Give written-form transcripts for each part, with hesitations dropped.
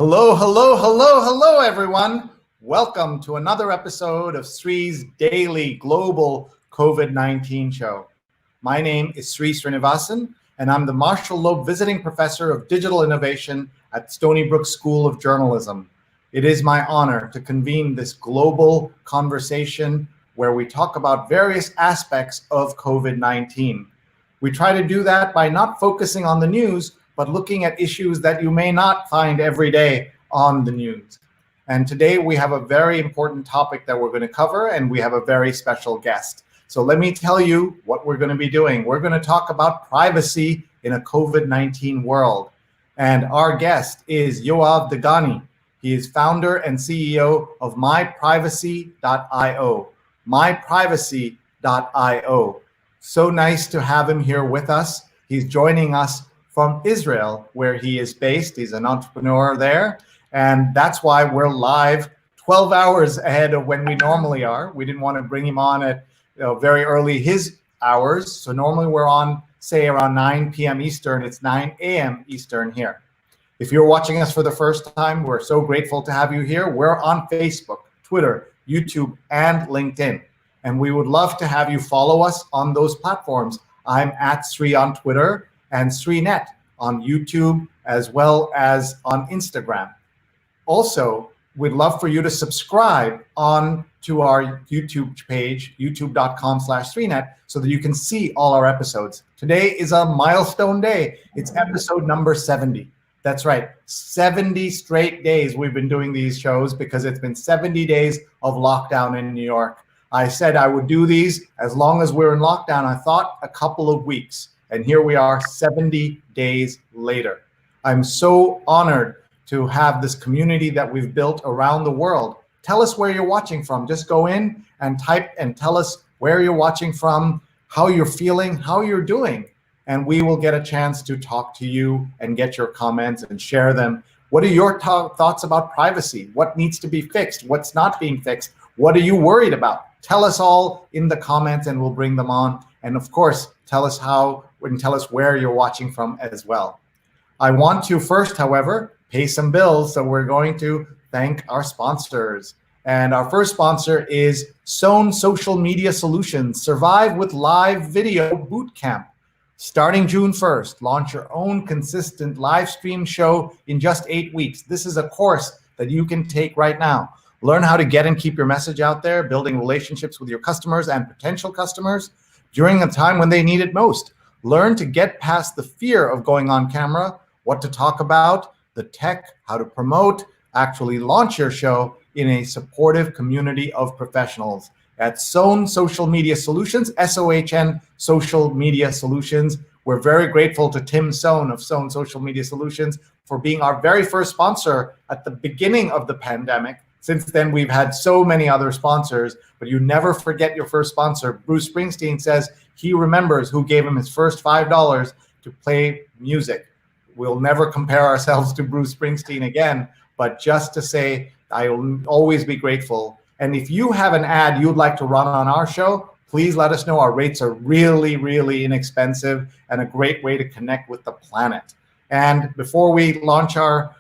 Hello, hello, hello, hello, everyone. Welcome to another episode of Sree's daily global COVID-19 show. My name is Sreenivasan, and I'm the Marshall Loeb Visiting Professor of Digital Innovation at Stony Brook School of Journalism. It is my honor to convene this global conversation where we talk about various aspects of COVID-19. We try to do that by not focusing on the news, but looking at issues that you may not find every day on the news. And today we have a very important topic that we're going to cover, and we have a very special guest. So let me tell you what we're going to be doing. We're going to talk about privacy in a COVID-19 world. And our guest is Yoav Degani. He is founder and CEO of myprivacy.io. myprivacy.io. So nice to have him here with us. He's joining us from Israel, where he is based. He's an entrepreneur there. And that's why we're live 12 hours ahead of when we normally are. We didn't want to bring him on at very early his hours. So normally we're on, say, around 9 p.m. Eastern. It's 9 a.m. Eastern here. If you're watching us for the first time, we're so grateful to have you here. We're on Facebook, Twitter, YouTube, and LinkedIn. And we would love to have you follow us on those platforms. I'm at Sree on Twitter and SreeNet on YouTube, as well as on Instagram. Also, we'd love for you to subscribe on to our YouTube page, youtube.com/SreeNet, so that you can see all our episodes. Today is a milestone day. It's episode number 70. That's right, 70 straight days we've been doing these shows because it's been 70 days of lockdown in New York. I said I would do these as long as we're in lockdown. I thought a couple of weeks, and here we are 70 days later. I'm so honored to have this community that we've built around the world. Tell us where you're watching from. Just go in and type and tell us where you're watching from, how you're feeling, how you're doing, and we will get a chance to talk to you and get your comments and share them. What are your thoughts about privacy? What needs to be fixed? What's not being fixed? What are you worried about? Tell us all in the comments and we'll bring them on. And of course, tell us how and tell us where you're watching from as well. I want to first, however, pay some bills. So we're going to thank our sponsors. And our first sponsor is Sown Social Media Solutions, Survive with Live Video Bootcamp. Starting June 1st, launch your own consistent live stream show in just 8 weeks. This is a course that you can take right now. Learn how to get and keep your message out there, building relationships with your customers and potential customers during a time when they need it most. Learn to get past the fear of going on camera, what to talk about, the tech, how to promote, actually launch your show in a supportive community of professionals. At Sown Social Media Solutions, SOHN Social Media Solutions. We're very grateful to Tim Sohn of Sown Social Media Solutions for being our very first sponsor at the beginning of the pandemic. Since then, we've had so many other sponsors, but you never forget your first sponsor. Bruce Springsteen says he remembers who gave him his first $5 to play music. We'll never compare ourselves to Bruce Springsteen again, but just to say, I will always be grateful. And if you have an ad you'd like to run on our show, please let us know. Our rates are really, really inexpensive and a great way to connect with the planet. And before we launch our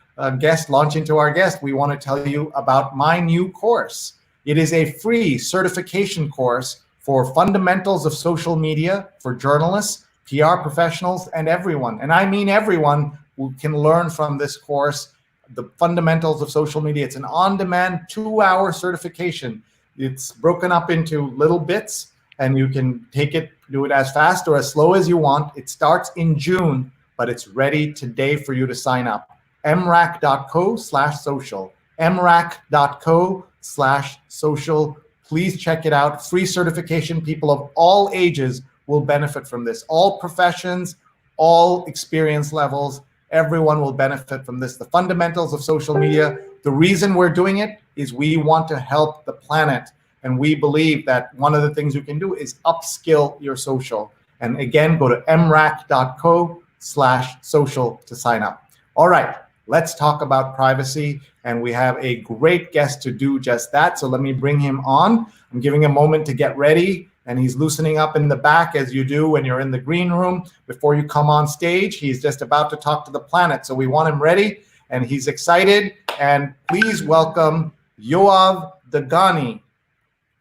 launch into our guest, we want to tell you about my new course. It is a free certification course for fundamentals of social media for journalists, PR professionals, and everyone. And I mean everyone who can learn from this course, the fundamentals of social media. It's an on-demand 2-hour certification. It's broken up into little bits, and you can take it, do it as fast or as slow as you want. It starts in June, but it's ready today for you to sign up. mrac.co/social. mrac.co/social. Please check it out. Free certification. People of all ages will benefit from this. All professions, all experience levels, everyone will benefit from this. The fundamentals of social media. The reason we're doing it is we want to help the planet. And we believe that one of the things you can do is upskill your social. And again, go to mrac.co/social to sign up. All right, let's talk about privacy. And we have a great guest to do just that. So let me bring him on. I'm giving a moment to get ready. And he's loosening up in the back as you do when you're in the green room. Before you come on stage, he's just about to talk to the planet. So we want him ready. and he's excited. And please welcome Yoav Degani.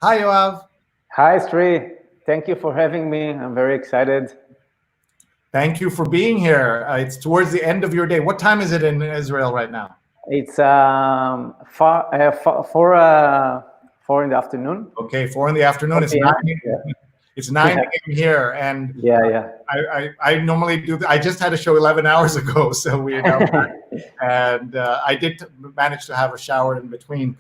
Hi, Yoav. Hi, Sree. Thank you for having me. I'm very excited. Thank you for being here. It's towards the end of your day. What time is it in Israel right now? It's 4 in the afternoon. Okay, 4 in the afternoon. It's 9. Yeah. It's 9 a.m. here, and I normally do. I just had a show 11 hours ago, so we're now back. And I did manage to have a shower in between.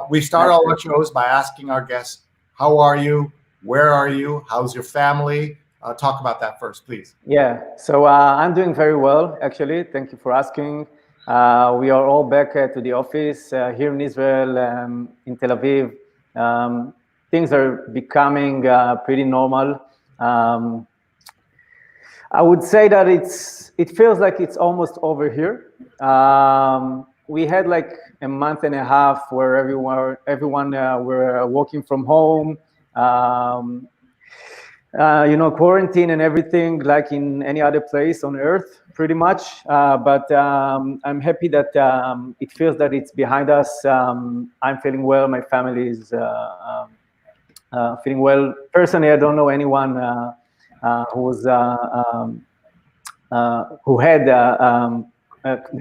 We start all our shows by asking our guests, "How are you? Where are you? How's your family?" Talk about that first, please. Yeah, so I'm doing very well, actually. Thank you for asking. We are all back to the office here in Israel, in Tel Aviv. Things are becoming pretty normal. I would say that it feels like it's almost over here. We had like a month and a half where everyone were working from home. Quarantine and everything like in any other place on earth, pretty much. But I'm happy that it feels that it's behind us. I'm feeling well. My family is feeling well. Personally, I don't know anyone who had the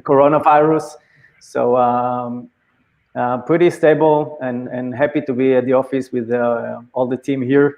coronavirus. So pretty stable and happy to be at the office with all the team here.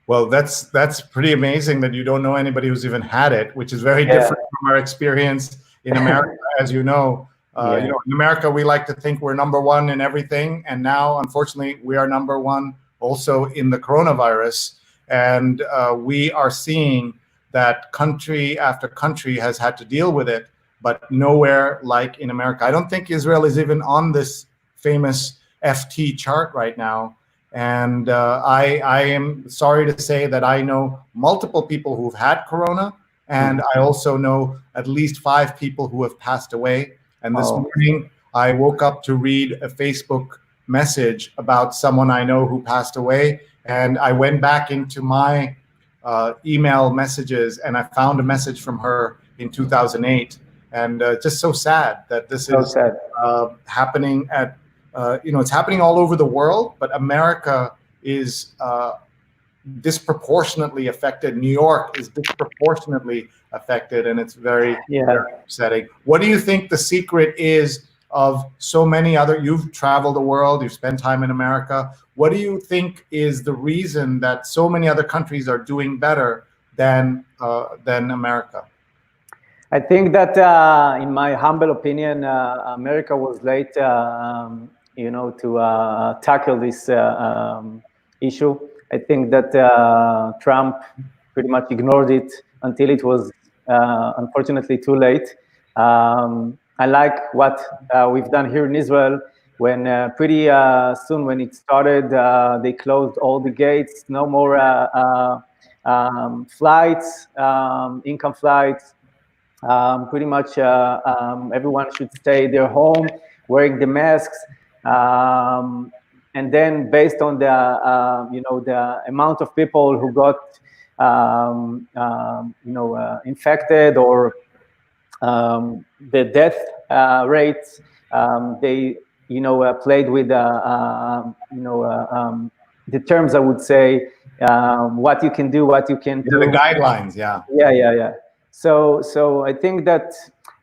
Well, that's pretty amazing that you don't know anybody who's even had it, which is very different from our experience in America. As you know, in America, we like to think we're number one in everything. And now, unfortunately, we are number one also in the coronavirus. And we are seeing that country after country has had to deal with it, but nowhere like in America. I don't think Israel is even on this famous FT chart right now. And I am sorry to say that I know multiple people who've had corona, and I also know at least 5 people who have passed away. And this morning, I woke up to read a Facebook message about someone I know who passed away. And I went back into my email messages, and I found a message from her in 2008. And just so sad that this is happening at it's happening all over the world, but America is disproportionately affected. New York is disproportionately affected, and it's very upsetting. What do you think the secret is of so many other? You've traveled the world, you've spent time in America. What do you think is the reason that so many other countries are doing better than America? I think that, in my humble opinion, America was late, to tackle this issue. I think that Trump pretty much ignored it until it was unfortunately too late. I like what we've done here in Israel when pretty soon when it started, they closed all the gates, no more flights, income flights. Pretty much everyone should stay their home, wearing the masks. And then based on the amount of people who got infected or the death rates, they played with the terms, I would say, what you can do, what you can do. The guidelines, yeah. So I think that,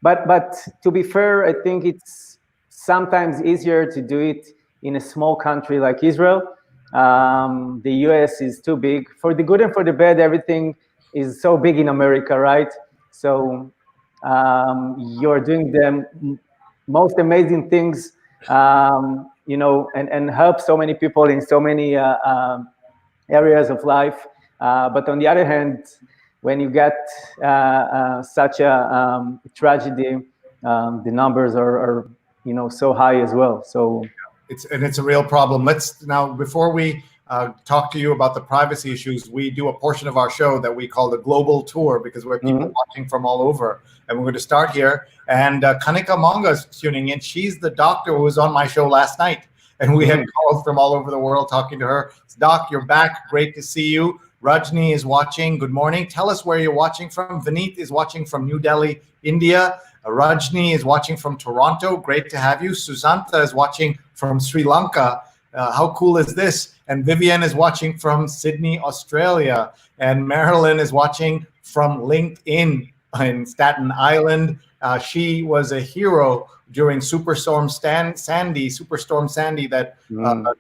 but to be fair, I think it's sometimes easier to do it in a small country like Israel. The US is too big. For the good and for the bad, everything is so big in America, right? So you're doing the most amazing things, and help so many people in so many areas of life. But on the other hand, when you get such a tragedy, the numbers are so high as well. So it's a real problem. Let's now, before we talk to you about the privacy issues, we do a portion of our show that we call the global tour, because we have people watching from all over. And we're going to start here. And Kanika Manga is tuning in. She's the doctor who was on my show last night. And we had calls from all over the world talking to her. Doc, you're back. Great to see you. Rajni is watching. Good morning. Tell us where you're watching from. Vineet is watching from New Delhi, India. Rajni is watching from Toronto. Great to have you. Susanta is watching from Sri Lanka. How cool is this? And Vivian is watching from Sydney, Australia. And Marilyn is watching from LinkedIn in Staten Island. She was a hero during Superstorm Sandy that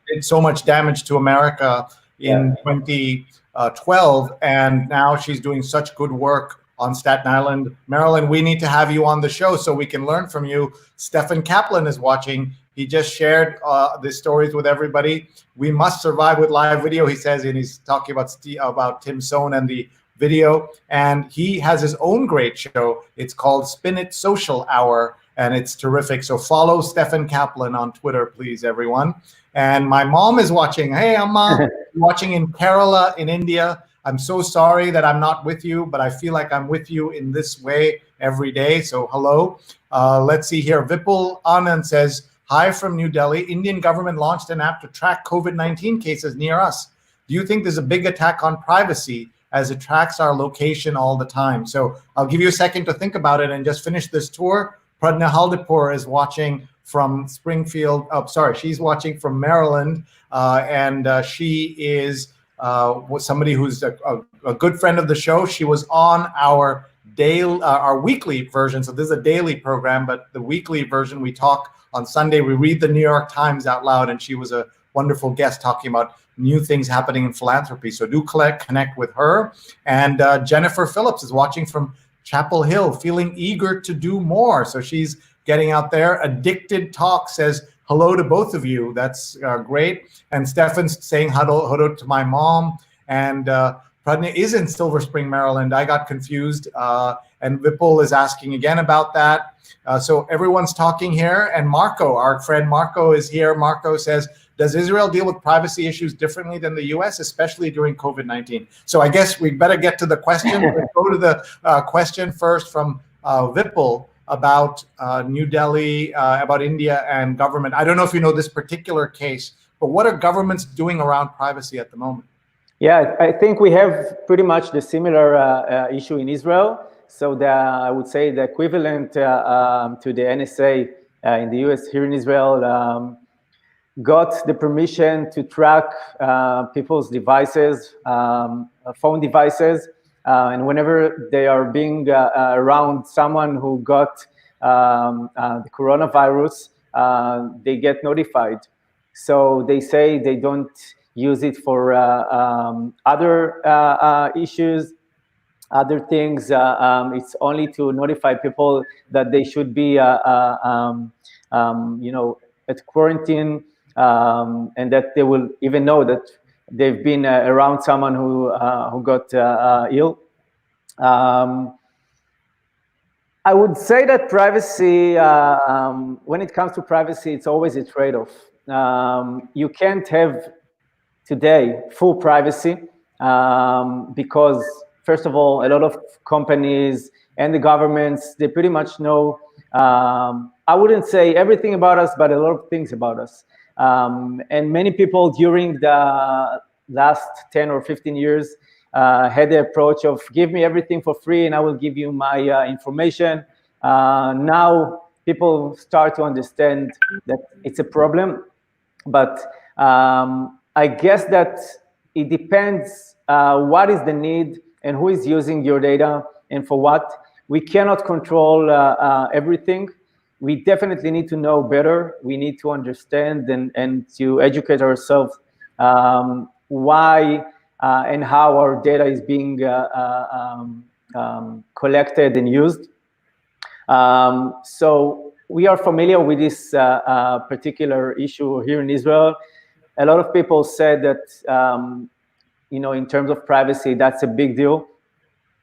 did so much damage to America in 2012. And now she's doing such good work on Staten Island. Marilyn, we need to have you on the show so we can learn from you. Stefan Kaplan is watching. He just shared the stories with everybody. We must survive with live video, he says, and he's talking about Tim Sohn and the video. And he has his own great show. It's called Spin It Social Hour, and it's terrific. So follow Stefan Kaplan on Twitter, please, everyone. And my mom is watching. Hey, I'm watching in Kerala in India. I'm so sorry that I'm not with you, but I feel like I'm with you in this way every day. So hello. Let's see here. Vipul Anand says, hi from New Delhi. Indian government launched an app to track COVID-19 cases near us. Do you think there's a big attack on privacy as it tracks our location all the time? So I'll give you a second to think about it and just finish this tour. Pradna Haldipur is watching from Springfield. Oh, sorry, she's watching from Maryland. And she is somebody who's a good friend of the show. She was on our weekly version. So this is a daily program, but the weekly version, we talk on Sunday. We read the New York Times out loud, and she was a wonderful guest talking about new things happening in philanthropy. So do connect with her. And Jennifer Phillips is watching from Chapel Hill, feeling eager to do more. So she's getting out there. Addicted Talk says hello to both of you. That's great. And Stefan's saying hello to my mom. And Pradnya is in Silver Spring, Maryland. I got confused. And Vipul is asking again about that. So everyone's talking here. And Marco, our friend Marco, is here. Marco says, does Israel deal with privacy issues differently than the US, especially during COVID-19? So I guess we better get to the question. Let's go to the question first from Vipul about New Delhi, about India and government. I don't know if you know this particular case, but what are governments doing around privacy at the moment? Yeah, I think we have pretty much the similar issue in Israel. So I would say the equivalent to the NSA in the US here in Israel got the permission to track people's devices, phone devices, and whenever they are being around someone who got the coronavirus, they get notified. So they say they don't use it for other issues, other things. It's only to notify people that they should be, at quarantine, and that they will even know that they've been around someone who got ill. I would say that privacy, when it comes to privacy, it's always a trade-off. You can't have today full privacy because, first of all, a lot of companies and the governments, they pretty much know, I wouldn't say everything about us, but a lot of things about us. And many people during the last 10 or 15 years had the approach of give me everything for free and I will give you my information. Now people start to understand that it's a problem, but I guess that it depends what is the need and who is using your data and for what. We cannot control everything. We definitely need to know better. We need to understand and to educate ourselves why and how our data is being collected and used. So we are familiar with this particular issue here in Israel. A lot of people said that, in terms of privacy, that's a big deal.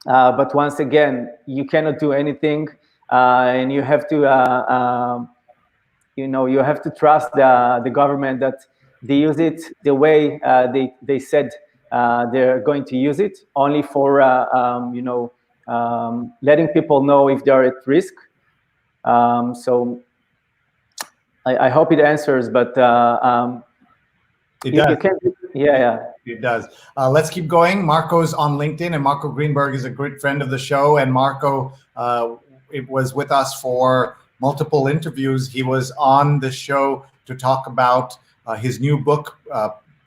But once again, you cannot do anything. And you have to, you have to trust the government that they use it the way they said they're going to use it, only for, letting people know if they're at risk. So I hope it answers, but it does. You can, yeah. It does. Let's keep going. Marco's on LinkedIn, and Marco Greenberg is a great friend of the show. And Marco, it was with us for multiple interviews. He was on the show to talk about his new book,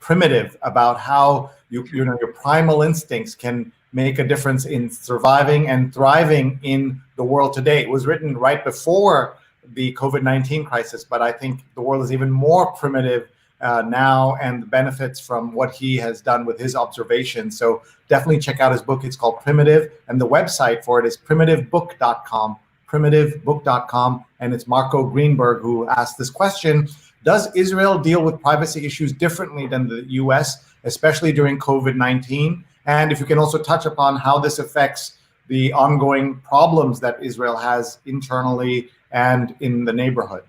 Primitive, about how your primal instincts can make a difference in surviving and thriving in the world today. It was written right before the COVID-19 crisis, but I think the world is even more primitive now, and the benefits from what he has done with his observations. So definitely check out his book. It's called Primitive, and the website for it is primitivebook.com, primitivebook.com. And it's Marco Greenberg who asked this question: does Israel deal with privacy issues differently than the US, especially during COVID-19? And if you can also touch upon how this affects the ongoing problems that Israel has internally and in the neighborhood.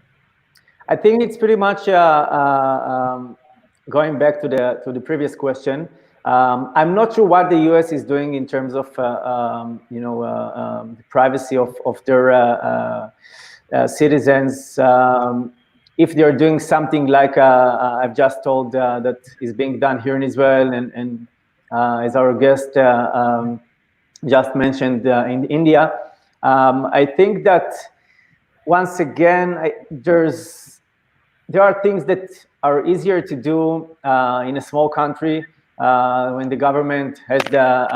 I think it's pretty much going back to the previous question. I'm not sure what the U.S. is doing in terms of the privacy of their citizens. If they're doing something like I've just told that is being done here in Israel, and as our guest just mentioned in India, I think that once again there are things that are easier to do in a small country when the government has the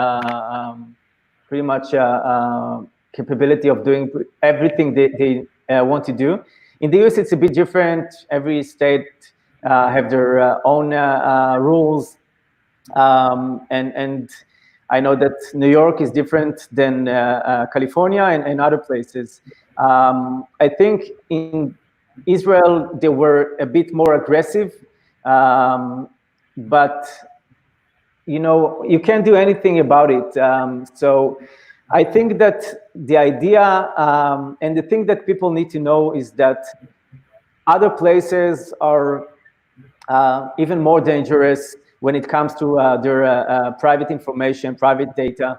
pretty much capability of doing everything they want to do. In the US, it's a bit different. Every state have their own rules, and I know that New York is different than California and other places. I think in Israel, they were a bit more aggressive, but you can't do anything about it. So I think that the idea and the thing that people need to know is that other places are even more dangerous when it comes to their private information, private data.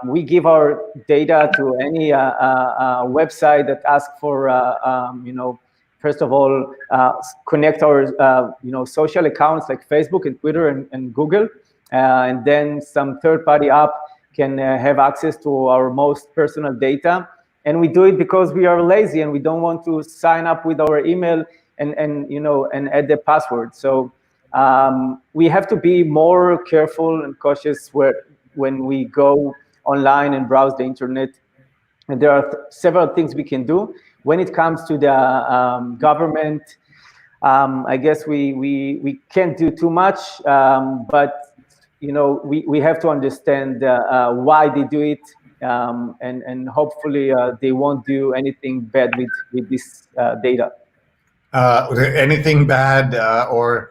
We give our data to any website that asks for, first of all, connect our social accounts like Facebook and Twitter and Google, and then some third-party app can have access to our most personal data. And we do it because we are lazy and we don't want to sign up with our email and add the password. So we have to be more careful and cautious when we go online and browse the internet. And there are several things we can do. When it comes to the government, I guess we can't do too much, but we have to understand why they do it, and hopefully they won't do anything bad with this data. Anything bad or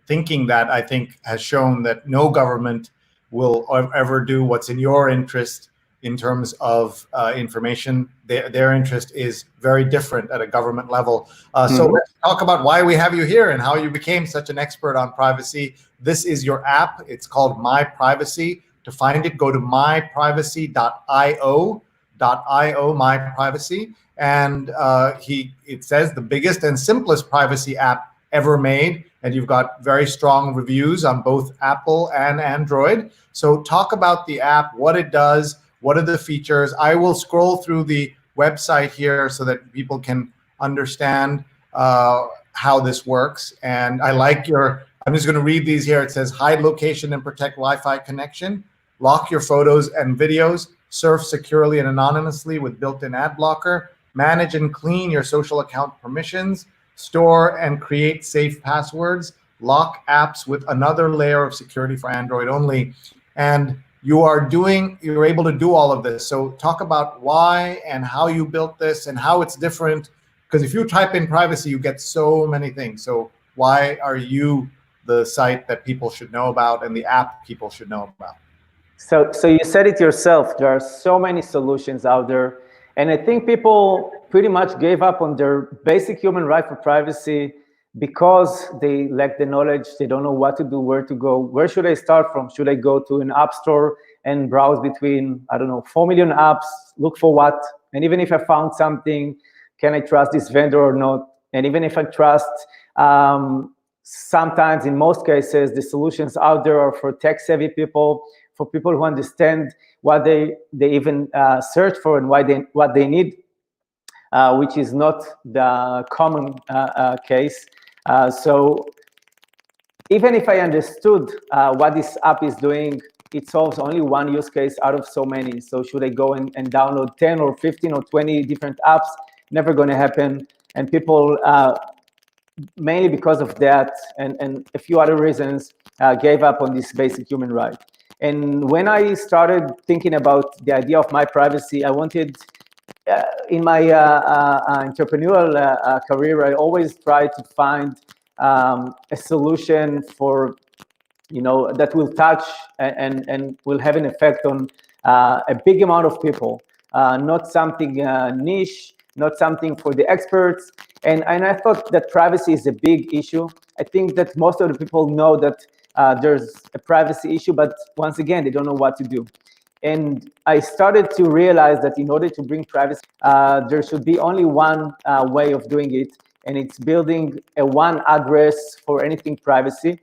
thinking that, I think, has shown that no government will ever do what's in your interest in terms of information. Their interest is very different at a government level. So let's talk about why we have you here and how you became such an expert on privacy. This is your app. It's called My Privacy. To find it, go to myprivacy.io, My Privacy. And it says the biggest and simplest privacy app ever made. And you've got very strong reviews on both Apple and Android. So talk about the app, what it does, what are the features. I will scroll through the website here so that people can understand how this works. And I like I'm just going to read these here. It says hide location and protect Wi-Fi connection, lock your photos and videos, surf securely and anonymously with built-in ad blocker, manage and clean your social account permissions, store and create safe passwords, lock apps with another layer of security for Android only. And you're able to do all of this. So talk about why and how you built this and how it's different. Because if you type in privacy, you get so many things. So why are you the site that people should know about and the app people should know about? So you said it yourself. There are so many solutions out there. And I think people pretty much gave up on their basic human right for privacy because they lack the knowledge. They don't know what to do, where to go. Where should I start from? Should I go to an app store and browse between, 4 million apps, look for what? And even if I found something, can I trust this vendor or not? And even if I trust, sometimes in most cases, the solutions out there are for tech-savvy people, for people who understand what they even search for and what they need, which is not the common case. So even if I understood what this app is doing, it solves only one use case out of so many. So should I go and download 10 or 15 or 20 different apps? Never going to happen. And people, mainly because of that and a few other reasons, gave up on this basic human right. And when I started thinking about the idea of my privacy, I wanted, in my entrepreneurial career, I always try to find a solution for, that will touch and will have an effect on a big amount of people, not something niche, not something for the experts. And I thought that privacy is a big issue. I think that most of the people know that there's a privacy issue, but once again, they don't know what to do. And I started to realize that in order to bring privacy, there should be only one way of doing it, and it's building a one address for anything privacy.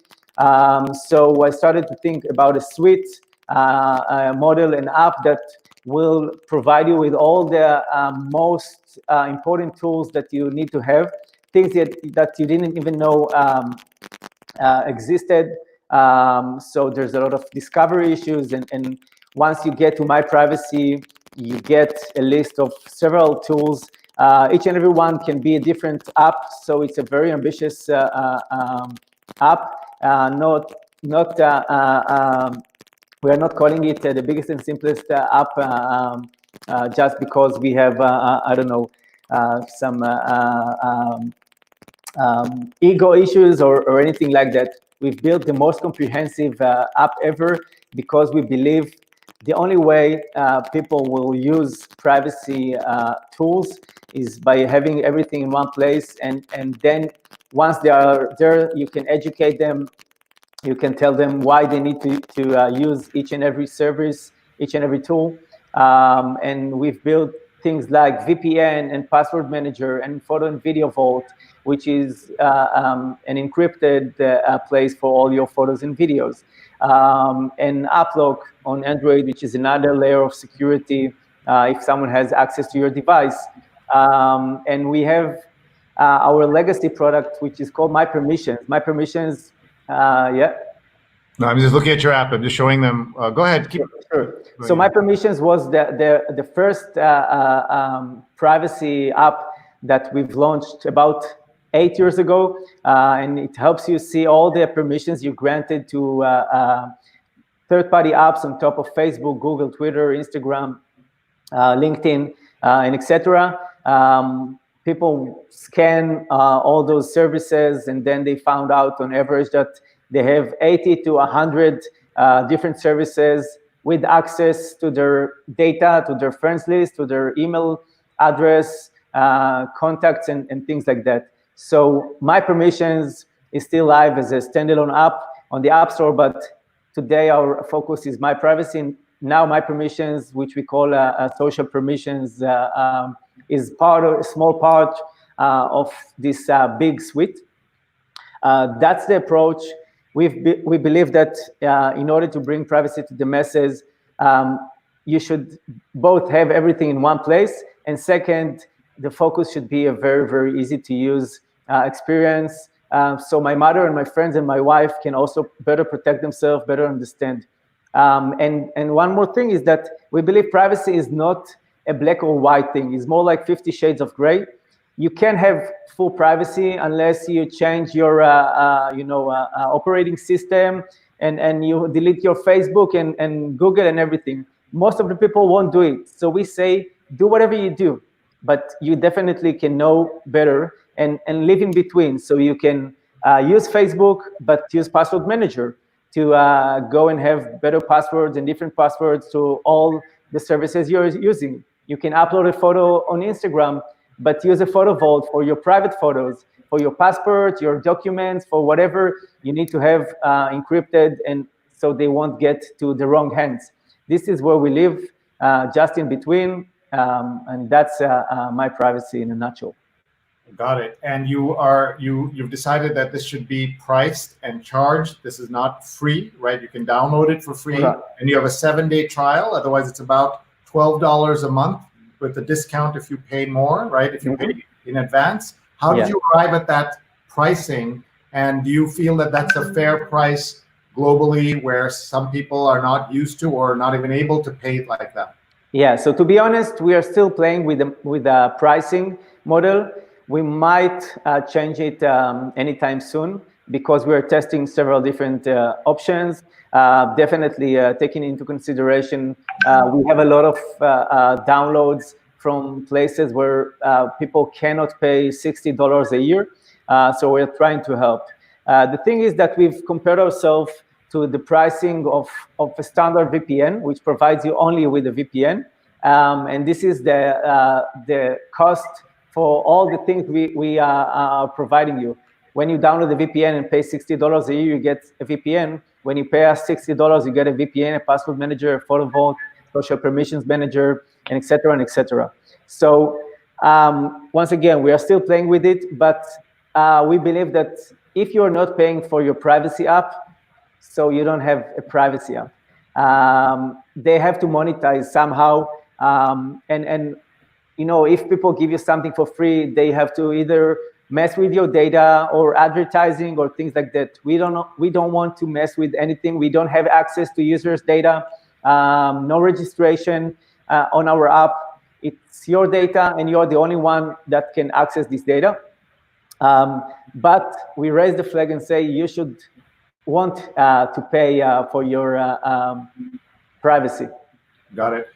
So I started to think about a suite, a model, an app that will provide you with all the most important tools that you need to have, things that you didn't even know existed. So there's a lot of discovery issues, and once you get to My Privacy, you get a list of several tools. Each and every one can be a different app, so it's a very ambitious app. We are not calling it the biggest and simplest app just because we have, I don't know, some ego issues or anything like that. We've built the most comprehensive app ever because we believe the only way people will use privacy tools is by having everything in one place. And then once they are there, you can educate them. You can tell them why they need to use each and every service, each and every tool. And we've built things like VPN and password manager and photo and video vault, which is an encrypted place for all your photos and videos. And Uplock on Android, which is another layer of security if someone has access to your device. And we have our legacy product, which is called My Permissions. My Permissions, yeah. No, I'm just looking at your app. I'm just showing them. Go ahead. Sure. So My Permissions was the first privacy app that we've launched about 8 years ago, and it helps you see all the permissions you granted to third-party apps on top of Facebook, Google, Twitter, Instagram, LinkedIn, and etc. People scan all those services, and then they found out on average that they have 80 to 100 different services with access to their data, to their friends list, to their email address, contacts, and things like that. So My Permissions is still live as a standalone app on the App Store, but today our focus is My Privacy. And now My Permissions, which we call social permissions, is a small part of this big suite. That's the approach. We believe that in order to bring privacy to the masses, you should both have everything in one place, and second, the focus should be a very, very easy to use experience. So my mother and my friends and my wife can also better protect themselves, better understand. And one more thing is that we believe privacy is not a black or white thing. It's more like 50 shades of gray. You can't have full privacy unless you change your operating system and you delete your Facebook and Google and everything. Most of the people won't do it. So we say, do whatever you do, but you definitely can know better and live in between. So you can use Facebook, but use password manager to go and have better passwords and different passwords to all the services you're using. You can upload a photo on Instagram, but use a photo vault for your private photos, for your passport, your documents, for whatever you need to have encrypted, and so they won't get to the wrong hands. This is where we live, just in between, and that's My Privacy in a nutshell. Got it. And you've decided that this should be priced and charged. This is not free, right? You can download it for free, Right. and you have a 7-day trial. Otherwise, it's about $12 a month with the discount if you pay more, right? If you pay in advance. How did you arrive at that pricing? And do you feel that that's a fair price globally, where some people are not used to or not even able to pay it like that? Yeah. So to be honest, we are still playing with the pricing model. We might change it anytime soon, because we're testing several different options. Definitely taking into consideration, we have a lot of downloads from places where people cannot pay $60 a year. So we're trying to help. The thing is that we've compared ourselves to the pricing of a standard VPN, which provides you only with a VPN. And this is the cost for all the things we are providing you. When you download the VPN and pay $60 a year, you get a VPN. When you pay us $60, you get a VPN, a password manager, a photo vault, social permissions manager, and et cetera, and et cetera. So once again, we are still playing with it, but we believe that if you're not paying for your privacy app, so you don't have a privacy app, they have to monetize somehow. And you know, if people give you something for free, they have to either mess with your data or advertising or things like that. We don't want to mess with anything. We don't have access to users' data, no registration on our app. It's your data, and you're the only one that can access this data. But we raise the flag and say you should want to pay for your privacy. Got it.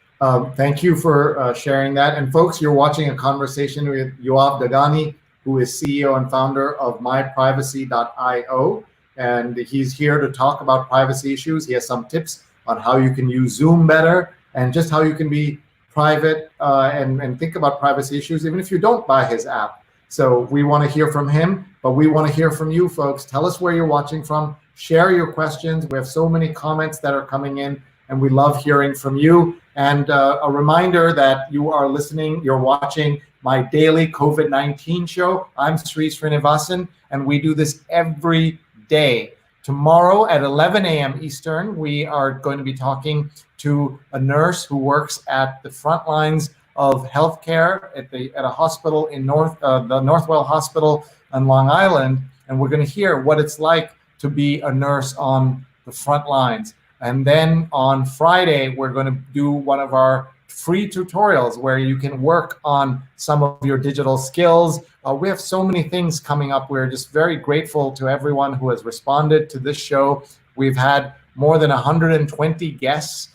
Thank you for sharing that. And folks, you're watching a conversation with Yoav Degani, who is CEO and founder of myprivacy.io. And he's here to talk about privacy issues. He has some tips on how you can use Zoom better, and just how you can be private and think about privacy issues, even if you don't buy his app. So we want to hear from him, but we want to hear from you folks. Tell us where you're watching from. Share your questions. We have so many comments that are coming in, and we love hearing from you. And a reminder that you are listening, you're watching my daily COVID-19 show. I'm Sreenivasan, and we do this every day. Tomorrow at 11 a.m. Eastern, we are going to be talking to a nurse who works at the front lines of healthcare at a hospital in the Northwell Hospital on Long Island, and we're going to hear what it's like to be a nurse on the front lines. And then on Friday, we're going to do one of our free tutorials where you can work on some of your digital skills. We have so many things coming up. We're just very grateful to everyone who has responded to this show. We've had more than 120 guests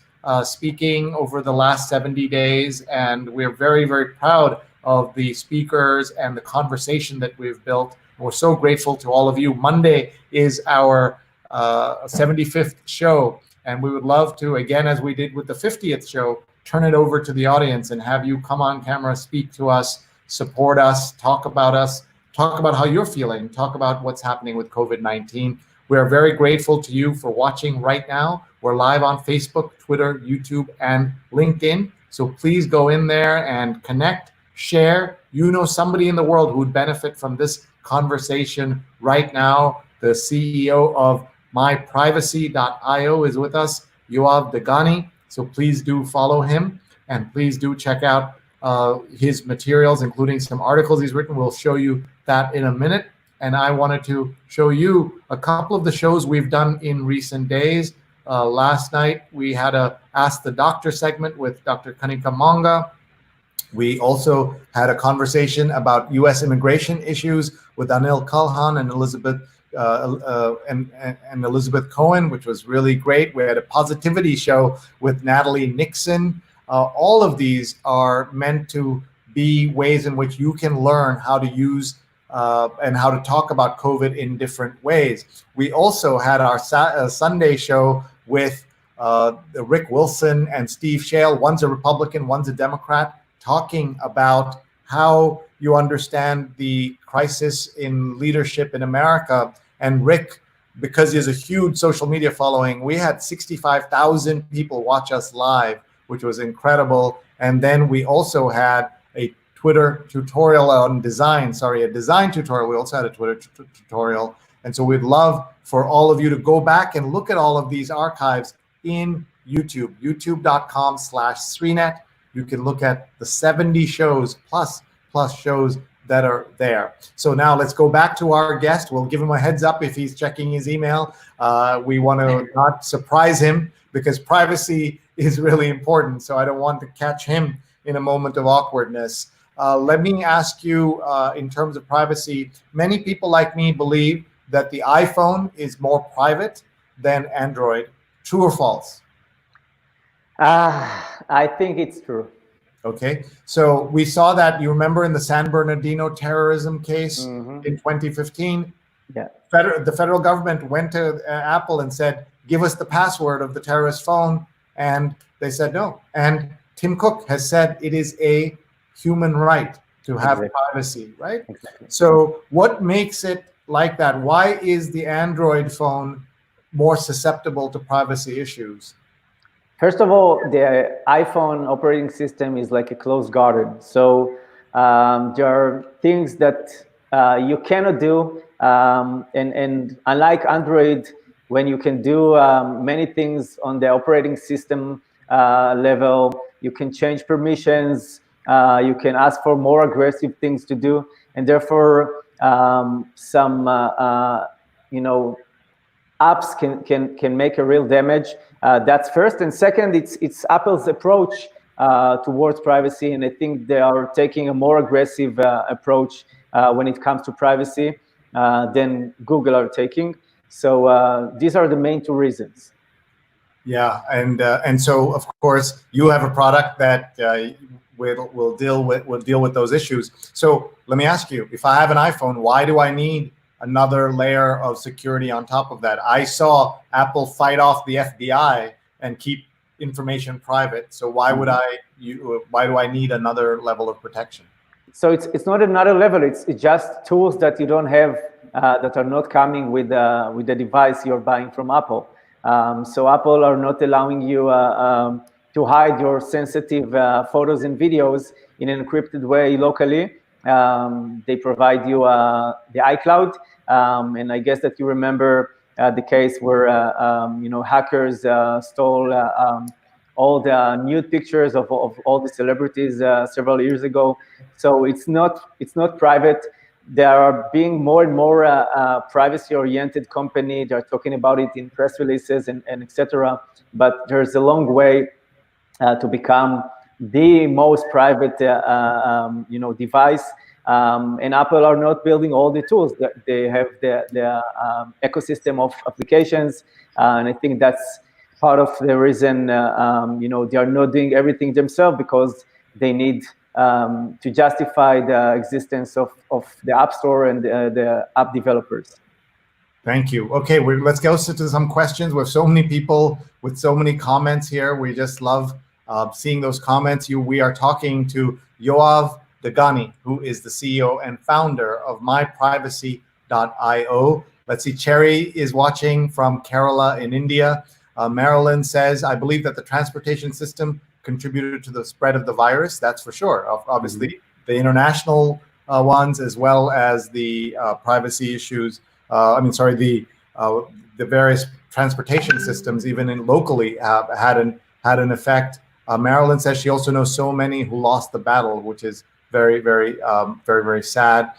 speaking over the last 70 days, and we're very, very proud of the speakers and the conversation that we've built. We're so grateful to all of you. Monday is our 75th show, and we would love to, again, as we did with the 50th show, turn it over to the audience and have you come on camera, speak to us, support us, talk about how you're feeling, talk about what's happening with COVID-19. We are very grateful to you for watching right now. We're live on Facebook, Twitter, YouTube, and LinkedIn. So please go in there and connect, share. You know somebody in the world who would benefit from this conversation right now. The CEO of myprivacy.io is with us, Yoav Degani. So please do follow him, and please do check out his materials, including some articles he's written. We'll show you that in a minute. And I wanted to show you a couple of the shows we've done in recent days. Last night, we had a Ask the Doctor segment with Dr. Kanika Monga. We also had a conversation about U.S. immigration issues with Anil Kalhan and Elizabeth Cohen, which was really great. We had a positivity show with Natalie Nixon. All of these are meant to be ways in which you can learn how to use and how to talk about COVID in different ways. We also had our Sunday show with Rick Wilson and Steve Shale. One's a Republican, one's a Democrat, talking about how you understand the crisis in leadership in America. And Rick, because he has a huge social media following, we had 65,000 people watch us live, which was incredible. And then we also had a Twitter tutorial on design, a design tutorial. We also had a Twitter tutorial. And so we'd love for all of you to go back and look at all of these archives in YouTube, youtube.com/Sreenet. You can look at the 70 shows plus shows that are there. So now let's go back to our guest. We'll give him a heads up if he's checking his email. We want to not surprise him because privacy is really important. So I don't want to catch him in a moment of awkwardness. Let me ask you, in terms of privacy, many people like me believe that the iPhone is more private than Android. True or false? I think it's true. Okay, so we saw that, you remember in the San Bernardino terrorism case in 2015? Yeah. The federal government went to Apple and said, give us the password of the terrorist phone. And they said no. And Tim Cook has said it is a human right to have privacy, right? Exactly. So what makes it like that? Why is the Android phone more susceptible to privacy issues? First of all, the iPhone operating system is like a closed garden. So there are things that you cannot do. And unlike Android, when you can do many things on the operating system level, you can change permissions, you can ask for more aggressive things to do. And therefore, some apps can make a real damage. That's first, and second, it's Apple's approach towards privacy, and I think they are taking a more aggressive approach when it comes to privacy than Google are taking. So these are the main two reasons. Yeah, and so of course you have a product that will deal with those issues. So let me ask you: if I have an iPhone, why do I need another layer of security on top of that? I saw Apple fight off the FBI and keep information private. So why would why do I need another level of protection? So it's not another level. It's just tools that you don't have that are not coming with the device you're buying from Apple. So Apple are not allowing you to hide your sensitive photos and videos in an encrypted way locally. They provide you the iCloud, and I guess that you remember the case where hackers stole all the nude pictures of all the celebrities several years ago. So it's not private. They are being more and more privacy-oriented company. They're talking about it in press releases and etc. But there's a long way to become the most private device. And Apple are not building all the tools. They have the ecosystem of applications, and I think that's part of the reason they are not doing everything themselves, because they need to justify the existence of the App Store and the app developers. Thank you. Okay, let's go to some questions. We have so many people with so many comments here. We just love seeing those comments. We are talking to Yoav Degani, who is the CEO and founder of myprivacy.io. Let's see, Cherry is watching from Kerala in India. Marilyn says, I believe that the transportation system contributed to the spread of the virus. That's for sure. Obviously, the international ones, as well as the privacy issues. The various transportation systems, even locally, had an effect. Marilyn says she also knows so many who lost the battle, which is very, very, very sad.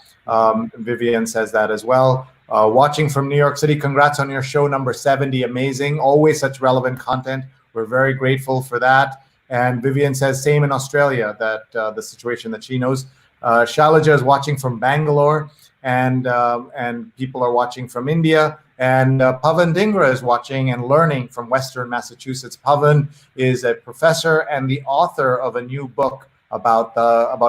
Vivian says that as well. Watching from New York City, congrats on your show number 70. Amazing. Always such relevant content. We're very grateful for that. And Vivian says same in Australia, that the situation that she knows. Shailaja is watching from Bangalore, and people are watching from India. And Pavan Dhingra is watching and learning from Western Massachusetts. Pavan is a professor and the author of a new book about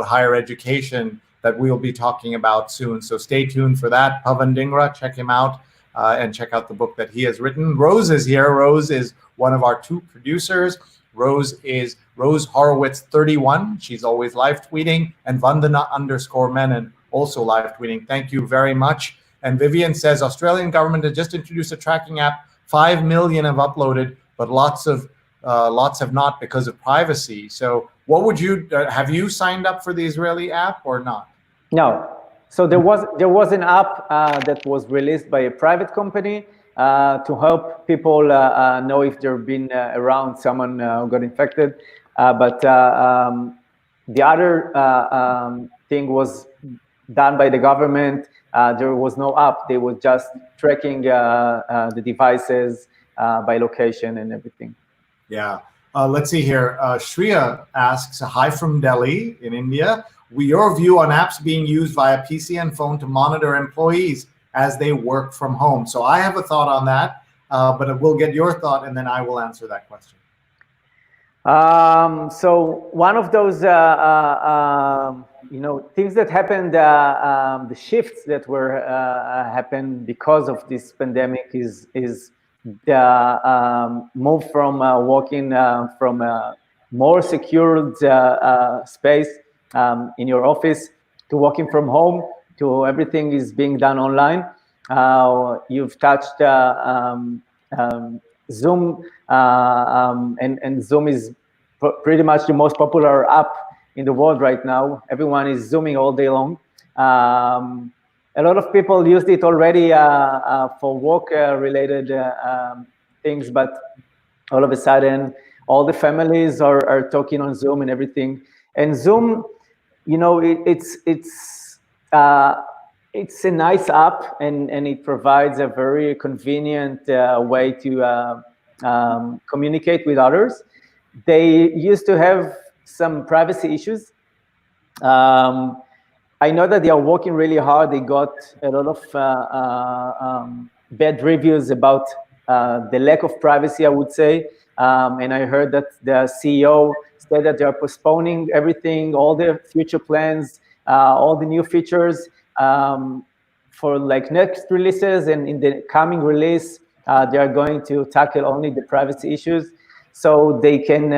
higher education that we'll be talking about soon. So stay tuned for that. Pavan Dhingra, check him out and check out the book that he has written. Rose is here. Rose is one of our two producers. Rose is Rose Horowitz 31. She's always live tweeting, and Vandana_Menon also live tweeting. Thank you very much. And Vivian says Australian government has just introduced a tracking app. 5 million have uploaded, but lots have not because of privacy. So What would you have you signed up for the Israeli app or not? No. So there was an app that was released by a private company to help people know if they've been around someone who got infected. But the other thing was done by the government. There was no app. They were just tracking the devices by location and everything. Yeah. Let's see here. Sree asks, hi from Delhi in India. Your view on apps being used via PC and phone to monitor employees as they work from home. So I have a thought on that, but we'll get your thought and then I will answer that question. So one of those, things that happened, the shifts that were happened because of this pandemic is the move from working from a more secured space in your office to working from home to everything is being done online. You've touched Zoom, and Zoom is pretty much the most popular app in the world right now. Everyone is Zooming all day long. A lot of people used it already for work-related things, but all of a sudden, all the families are talking on Zoom and everything. And Zoom, it's a nice app, and it provides a very convenient way to communicate with others. They used to have some privacy issues. I know that they are working really hard. They got a lot of bad reviews about the lack of privacy, I would say. And I heard that the CEO said that they are postponing everything, all their future plans, all the new features for like next releases. And in the coming release, they are going to tackle only the privacy issues. So they can,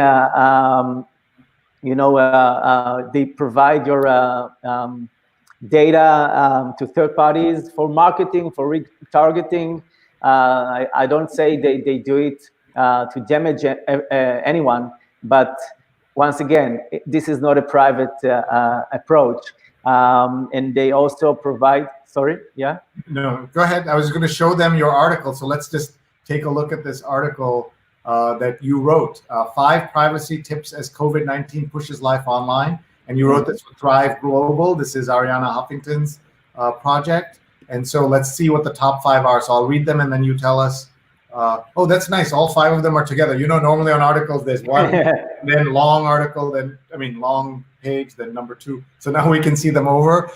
they provide your data to third parties for marketing, for retargeting. I don't say they do it to damage anyone, but once again, this is not a private approach. And they also provide, sorry, yeah? No, go ahead. I was going to show them your article. So let's just take a look at this article that you wrote, 5 privacy tips as COVID-19 pushes life online. And you wrote this with Thrive Global. This is Ariana Huffington's project. And so let's see what the top 5 are. So I'll read them and then you tell us. Oh, that's nice. All 5 of them are together. Normally on articles, there's one, then long article, long page, then number 2. So now we can see them over.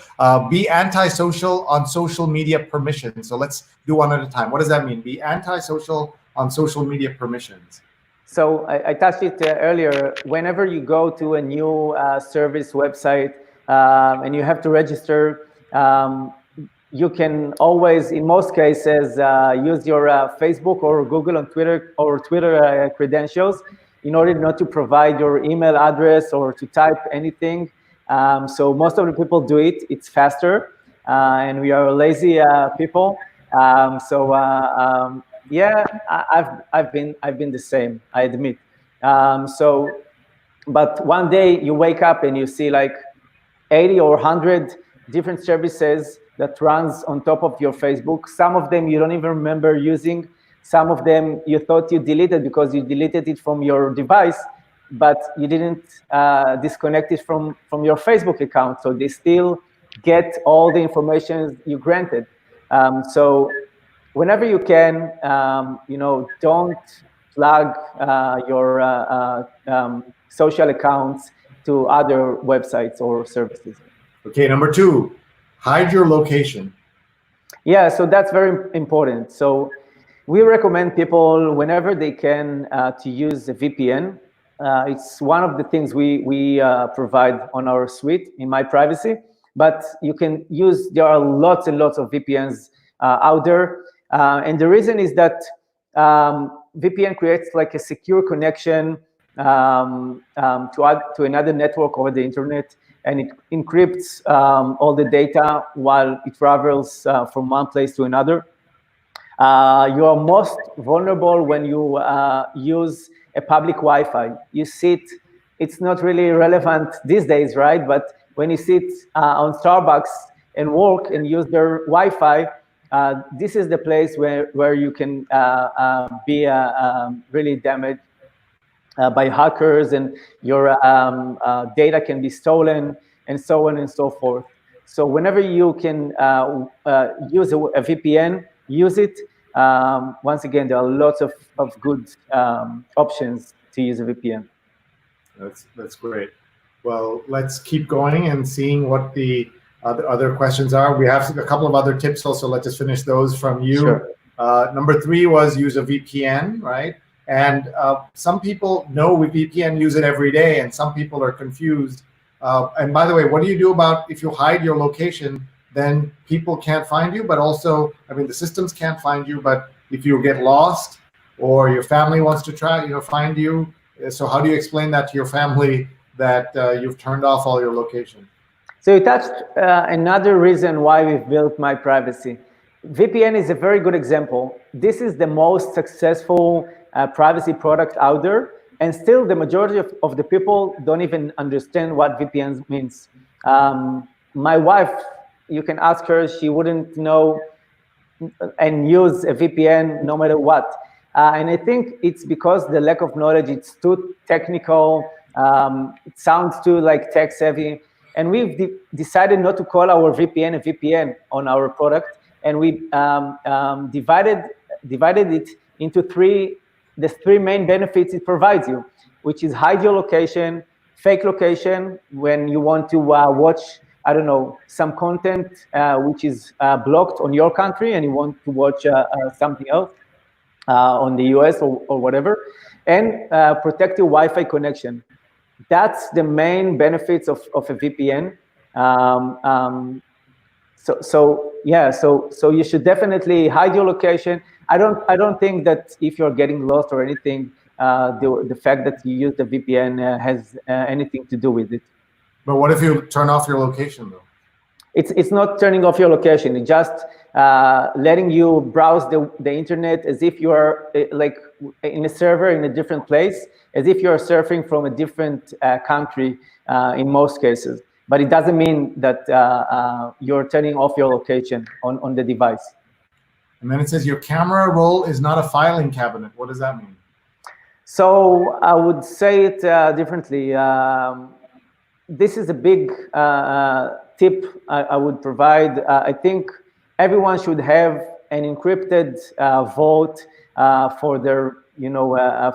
Be antisocial on social media permissions. So let's do one at a time. What does that mean? Be antisocial on social media permissions. So I touched it earlier. Whenever you go to a new service website and you have to register, you can always, in most cases, use your Facebook or Google and Twitter credentials in order not to provide your email address or to type anything. So most of the people do it. It's faster, and we are lazy people. Yeah, I've been the same, I admit. But one day you wake up and you see like 80 or 100 different services that runs on top of your Facebook. Some of them you don't even remember using. Some of them you thought you deleted because you deleted it from your device, but you didn't disconnect it from your Facebook account. So they still get all the information you granted. So whenever you can, don't plug your social accounts to other websites or services. Okay, number 2, hide your location. Yeah, so that's very important. So we recommend people, whenever they can, to use a VPN. It's one of the things we provide on our suite in My Privacy, but you can use, there are lots and lots of VPNs out there. And the reason is that VPN creates like a secure connection to another network over the internet, and it encrypts all the data while it travels from one place to another. You are most vulnerable when you use a public Wi-Fi. You sit it's not really relevant these days, right? But when you sit on Starbucks and work and use their Wi-Fi, this is the place where you can be really damaged by hackers, and your data can be stolen, and so on and so forth. So whenever you can use a VPN, use it. Once again, there are lots of good options to use a VPN. That's great. Well, let's keep going and seeing what the other questions are. We have a couple of other tips also. Let's just finish those from you. Sure. Number 3 was use a VPN, right? And some people know with VPN use it every day, and some people are confused. And by the way, what do you do about if you hide your location, then people can't find you, but also, I mean, the systems can't find you, but if you get lost or your family wants to try, find you, so how do you explain that to your family that you've turned off all your location? So you touched another reason why we've built My Privacy. VPN is a very good example. This is the most successful privacy product out there, and still the majority of the people don't even understand what VPN means. My wife, you can ask her, she wouldn't know and use a VPN no matter what. And I think it's because the lack of knowledge, it's too technical, it sounds too like tech savvy. And we've decided not to call our VPN a VPN on our product. And we divided it into the three main benefits it provides you, which is hide your location, fake location, when you want to watch, I don't know, some content which is blocked on your country and you want to watch something else on the US or whatever, and protect your Wi-Fi connection. That's the main benefits of a VPN. So you should definitely hide your location. I don't think that if you're getting lost or anything, the fact that you use the VPN has anything to do with it. But what if you turn off your location though? It's not turning off your location. It's just letting you browse the internet as if you are like in a server in a different place, as if you're surfing from a different country in most cases. But it doesn't mean that you're turning off your location on the device. And then it says your camera roll is not a filing cabinet. What does that mean? So I would say it differently. This is a big tip I would provide. I think everyone should have an encrypted vault for their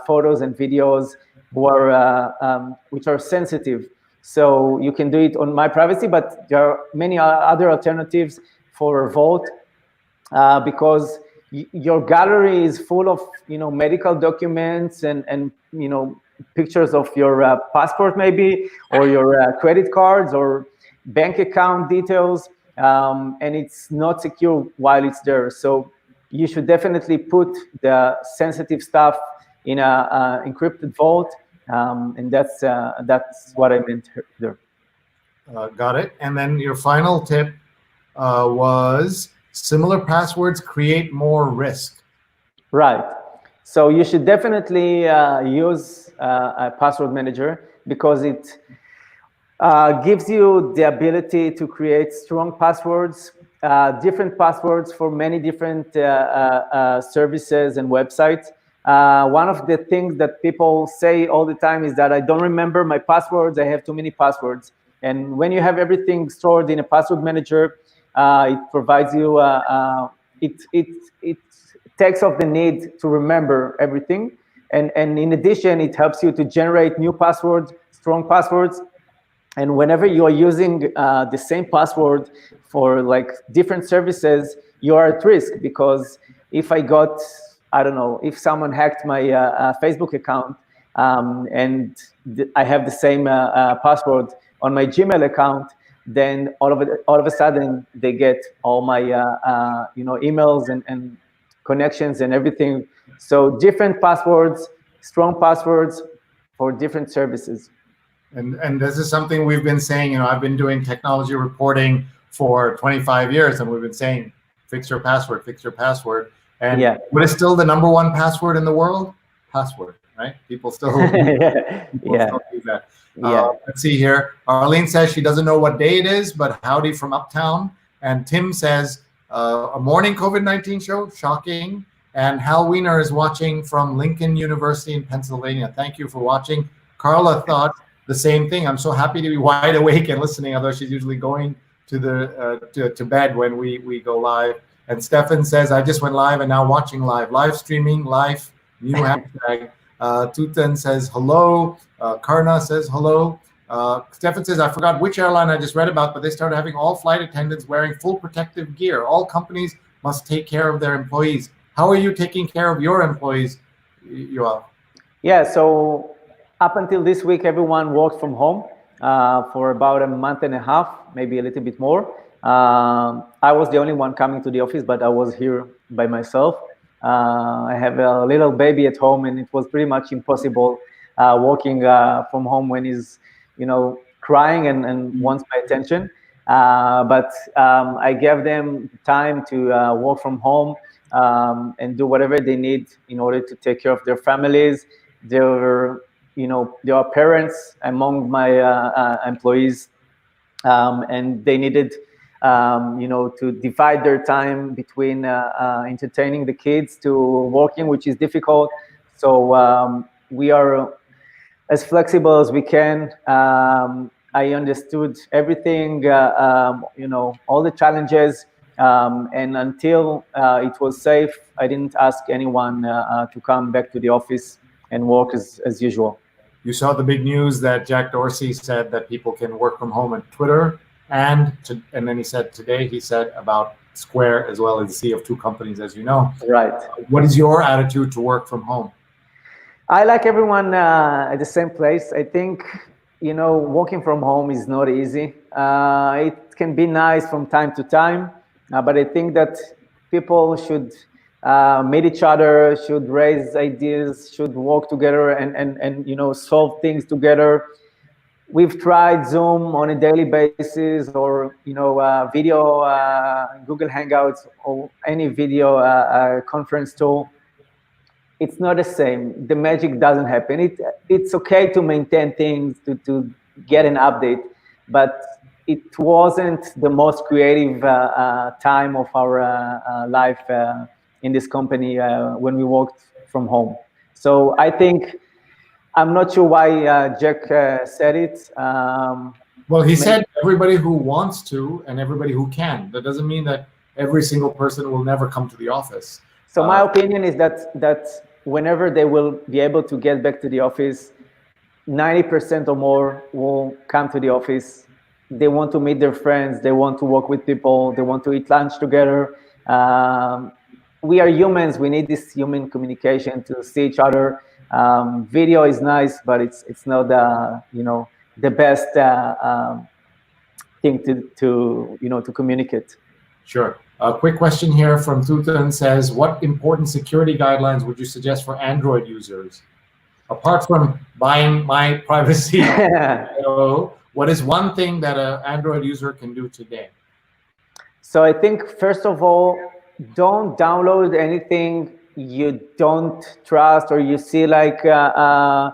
photos and videos which are sensitive. So you can do it on My Privacy, but there are many other alternatives for Vault because your gallery is full of medical documents and pictures of your passport maybe, or your credit cards or bank account details, and it's not secure while it's there. So you should definitely put the sensitive stuff in a encrypted vault. And that's what I meant there. Got it. And then your final tip was similar passwords create more risk. Right. So you should definitely use a password manager because it gives you the ability to create strong passwords, different passwords for many different services and websites. One of the things that people say all the time is that I don't remember my passwords, I have too many passwords. And when you have everything stored in a password manager, it provides you, it takes off the need to remember everything. And in addition, it helps you to generate new passwords, strong passwords. And whenever you are using the same password for like different services, you are at risk, because if I don't know, if someone hacked my Facebook account and I have the same password on my Gmail account, then all of a sudden they get all my emails and connections and everything. So different passwords, strong passwords for different services. And this is something we've been saying. I've been doing technology reporting for 25 years, and we've been saying, fix your password, fix your password. And what is still the #1 password in the world? Password. right? People still, Yeah. people Yeah. still do that. Yeah. Let's see here. Arlene says she doesn't know what day it is, but howdy from Uptown. And Tim says a morning COVID-19 show, shocking. And Hal Wiener is watching from Lincoln University in Pennsylvania. Thank you for watching. Carla thought the same thing. I'm so happy to be wide awake and listening, although she's usually going to the to bed when we go live. And Stefan says, I just went live and now watching live streaming, live, new hashtag. Tutan says hello. Karna says hello. Stefan says, I forgot which airline I just read about, but they started having all flight attendants wearing full protective gear. All companies must take care of their employees. How are you taking care of your employees, Yoav? Yeah, so up until this week, everyone worked from home for about a month and a half, maybe a little bit more. I was the only one coming to the office, but I was here by myself. I have a little baby at home, and it was pretty much impossible working from home when he's, crying and wants my attention. But I gave them time to work from home and do whatever they need in order to take care of their families. There are parents among my employees, and they needed to divide their time between entertaining the kids to working, which is difficult. So we are as flexible as we can. I understood everything, all the challenges, and until it was safe, I didn't ask anyone to come back to the office and work as usual. You saw the big news that Jack Dorsey said that people can work from home on Twitter, and then he said today, he said about Square as well, as the CEO of two companies, as you know. Right. What is your attitude to work from home? I like everyone at the same place. I think, working from home is not easy. It can be nice from time to time, but I think that people should meet each other, should raise ideas, should work together and solve things together. We've tried Zoom on a daily basis, or video, Google Hangouts, or any video conference tool. It's not the same. The magic doesn't happen. It's okay to maintain things, to get an update, but it wasn't the most creative time of our life in this company when we worked from home. So I think, I'm not sure why Jack said it. Well, he said everybody who wants to and everybody who can. That doesn't mean that every single person will never come to the office. So my opinion is that whenever they will be able to get back to the office, 90% or more will come to the office. They want to meet their friends. They want to work with people. They want to eat lunch together. We are humans. We need this human communication to see each other. Video is nice, but it's not the best thing to communicate. Sure. A quick question here from Tutan says, what important security guidelines would you suggest for Android users? Apart from buying my privacy, what is one thing that an Android user can do today? So I think, first of all, don't download anything you don't trust, or you see like, I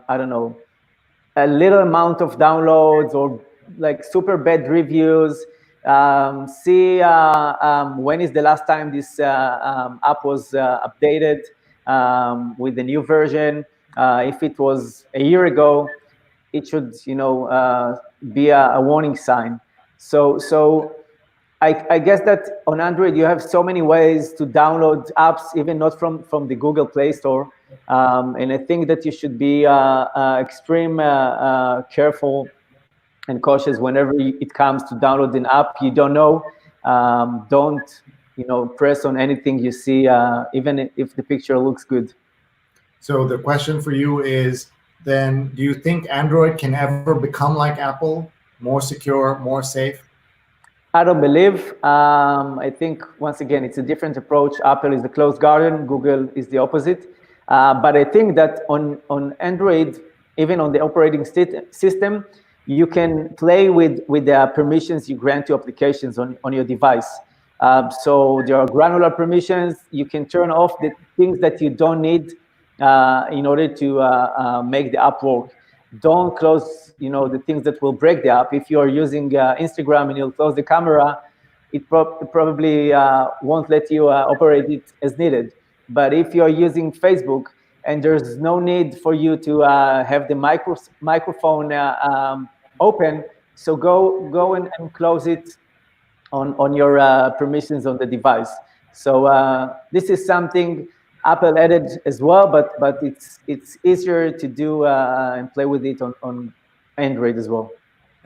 don't know, a little amount of downloads or like super bad reviews. See when is the last time this app was updated with the new version. If it was a year ago, it should be a warning sign. So I guess that on Android you have so many ways to download apps, even not from the Google Play Store, and I think that you should be extreme careful and cautious whenever it comes to downloading an app you don't know. Don't press on anything you see, even if the picture looks good. So the question for you is then, do you think Android can ever become like Apple, more secure, more safe? I don't believe. I think, once again, it's a different approach. Apple is the closed garden. Google is the opposite. But I think that on Android, even on the operating system, you can play with the permissions you grant to applications on your device. So there are granular permissions. You can turn off the things that you don't need in order to make the app work. Don't close, the things that will break the app. If you are using Instagram and you'll close the camera, it probably won't let you operate it as needed. But if you're using Facebook and there's no need for you to have the microphone open, so go and close it on your permissions on the device. So this is something Apple added as well, but it's easier to do and play with it on Android as well.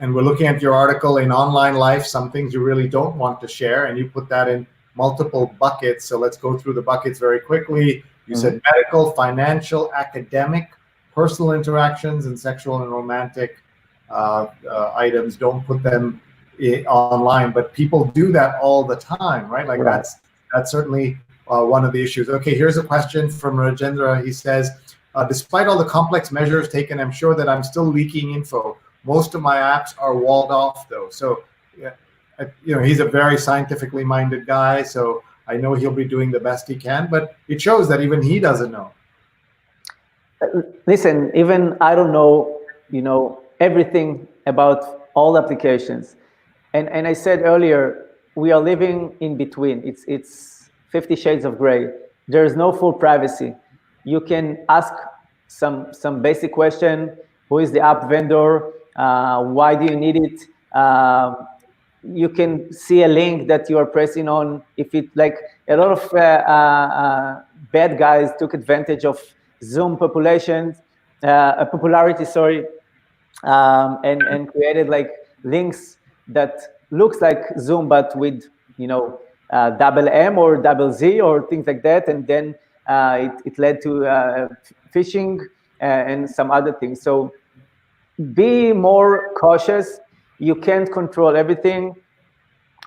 And we're looking at your article in Online Life, some things you really don't want to share, and you put that in multiple buckets. So let's go through the buckets very quickly. You said medical, financial, academic, personal interactions, and sexual and romantic items. Don't put them online, but people do that all the time, right? Like that's certainly one of the issues. Okay, here's a question from Rajendra. He says, despite all the complex measures taken, I'm sure that I'm still leaking info. Most of my apps are walled off, though. So, he's a very scientifically minded guy. So I know he'll be doing the best he can, but it shows that even he doesn't know. Listen, even I don't know, everything about all applications. And I said earlier, we are living in between. It's 50 shades of gray. There is no full privacy. You can ask some basic question. Who is the app vendor? Why do you need it? You can see a link that you are pressing on. If it, like a lot of bad guys took advantage of Zoom popularity, and created like links that looks like Zoom, but with double M or double Z or things like that, and then it led to phishing and some other things. So be more cautious. You can't control everything,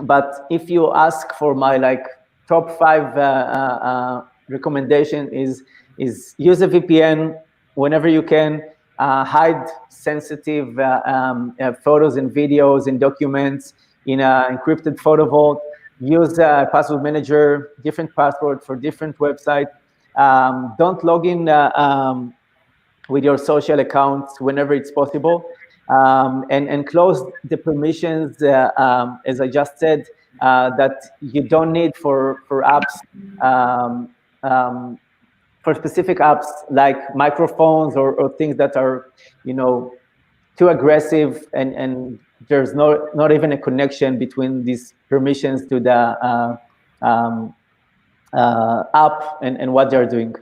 but if you ask for my top 5 recommendation is use a VPN whenever you can. Hide sensitive photos and videos and documents in an encrypted photo vault. Use a password manager, different password for different websites. Don't log in with your social accounts whenever it's possible, and close the permissions, as I just said, that you don't need for apps, for specific apps like microphones or things that are, too aggressive, and there's not even a connection between these permissions to the app and what they're doing.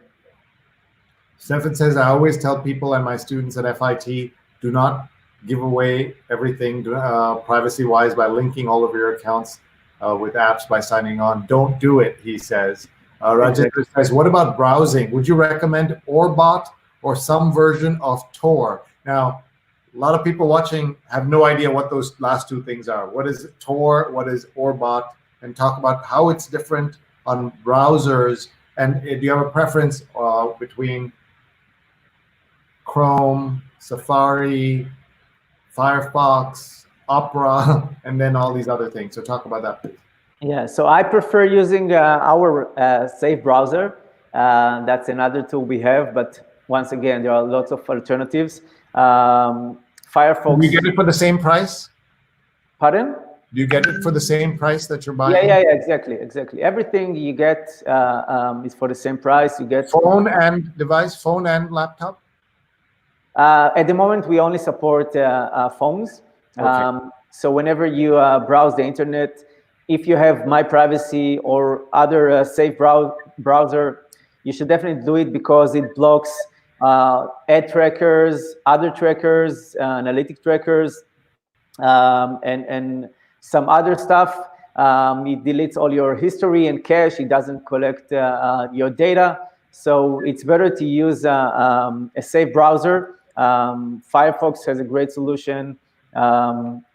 Stefan says, I always tell people and my students at FIT, do not give away everything privacy-wise by linking all of your accounts with apps by signing on. Don't do it, he says. Rajendra says, what about browsing? Would you recommend Orbot or some version of Tor? Now, a lot of people watching have no idea what those last two things are. What is Tor? What is Orbot? And talk about how it's different on browsers. And do you have a preference between Chrome, Safari, Firefox, Opera, and then all these other things? So talk about that, please. Yeah, so I prefer using our safe browser. That's another tool we have, but once again, there are lots of alternatives. Firefox. Do you get it for the same price? Pardon? Do you get it for the same price that you're buying? Yeah, exactly. Everything you get is for the same price. You get phone and device, phone and laptop? At the moment, we only support phones. Okay. So whenever you browse the internet, if you have My Privacy or other safe browser, you should definitely do it because it blocks ad trackers, other trackers, analytic trackers, and some other stuff. It deletes all your history and cache. It doesn't collect your data. So it's better to use a safe browser. Firefox has a great solution.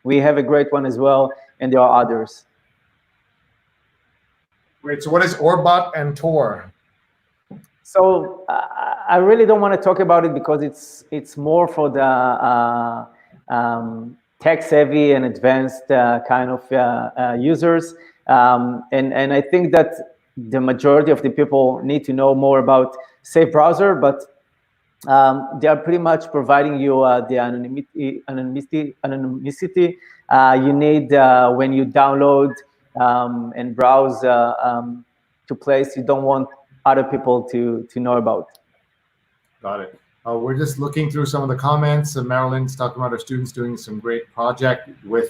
We have a great one as well, and there are others. Great. So what is Orbot and Tor? So I really don't want to talk about it because it's more for the tech-savvy and advanced kind of users. And I think that the majority of the people need to know more about safe browser, but they are pretty much providing you the anonymity you need when you download and browse to place you don't want other people to know about. Got it. We're just looking through some of the comments. Marilyn's talking about her students doing some great project with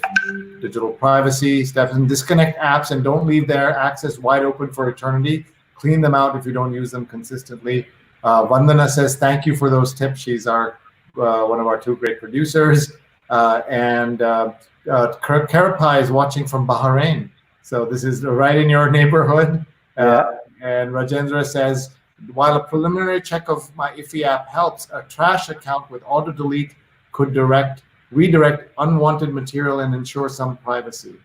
digital privacy. Stefan, disconnect apps and don't leave their access wide open for eternity. Clean them out if you don't use them consistently. Vandana says, thank you for those tips. She's our one of our two great producers. Karapai is watching from Bahrain. So this is right in your neighborhood. Yeah. And Rajendra says, while a preliminary check of my Iffy app helps, a trash account with auto-delete could redirect unwanted material and ensure some privacy.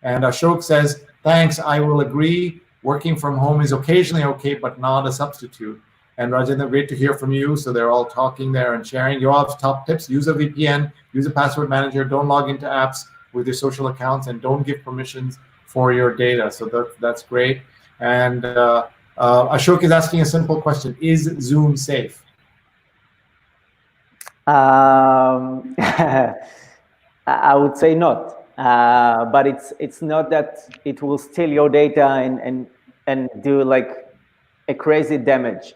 And Ashok says, thanks, I will agree. Working from home is occasionally okay, but not a substitute. And Rajendra, great to hear from you. So they're all talking there and sharing. Yoav's top tips: use a VPN, use a password manager, don't log into apps with your social accounts, and don't give permissions for your data. So that's great. And Ashok is asking a simple question: is Zoom safe? I would say not, but it's not that it will steal your data and do like a crazy damage.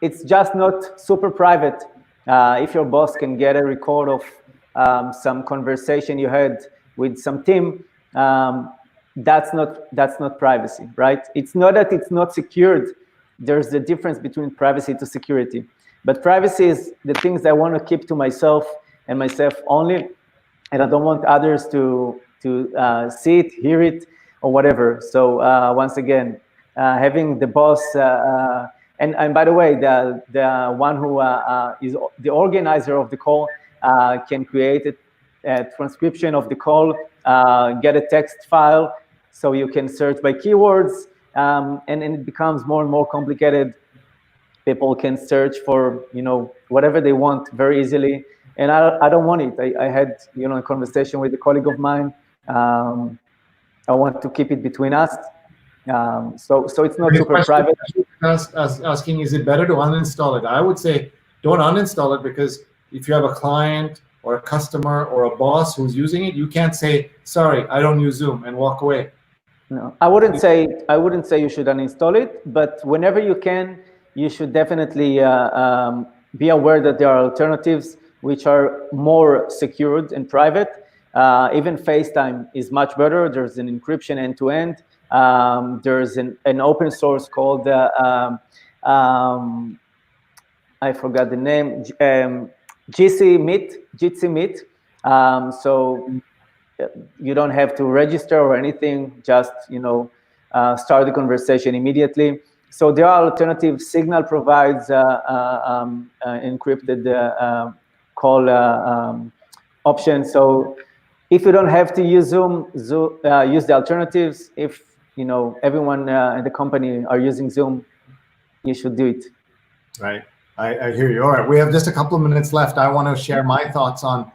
It's just not super private. If your boss can get a record of some conversation you had with some team, that's not privacy, right? It's not that it's not secured. There's a difference between privacy to security. But privacy is the things I want to keep to myself and myself only, and I don't want others to see it, hear it, or whatever. So once again, having the boss, and by the way, the one who is the organizer of the call can create a transcription of the call, get a text file, so you can search by keywords, and it becomes more and more complicated. People can search for whatever they want very easily, and I don't want it. I had a conversation with a colleague of mine. I want to keep it between us, so it's not super private. Asking, is it better to uninstall it? I would say don't uninstall it, because if you have a client or a customer or a boss who's using it, you can't say, sorry, I don't use Zoom, and walk away. No, I wouldn't say you should uninstall it, but whenever you can, you should definitely be aware that there are alternatives which are more secured and private. Even FaceTime is much better. There's an encryption end-to-end. There's an open source called, I forgot the name, Jitsi Meet. So you don't have to register or anything, just start the conversation immediately. So there are alternatives. Signal provides encrypted call option. So if you don't have to use Zoom, use the alternatives. If everyone in the company are using Zoom, you should do it. Right. I hear you. All right. We have just a couple of minutes left. I want to share my thoughts on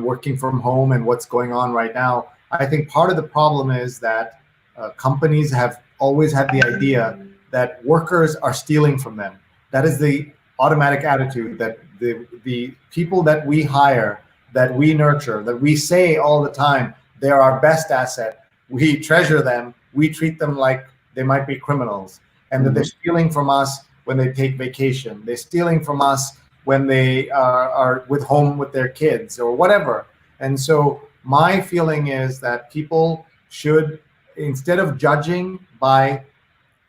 working from home and what's going on right now. I think part of the problem is that companies have always had the idea that workers are stealing from them. That is the automatic attitude, that the people that we hire, that we nurture, that we say all the time, they're our best asset. We treasure them. We treat them like they might be criminals, and that they're stealing from us when they take vacation. They're stealing from us when they are home with their kids or whatever. And so my feeling is that people should, instead of judging by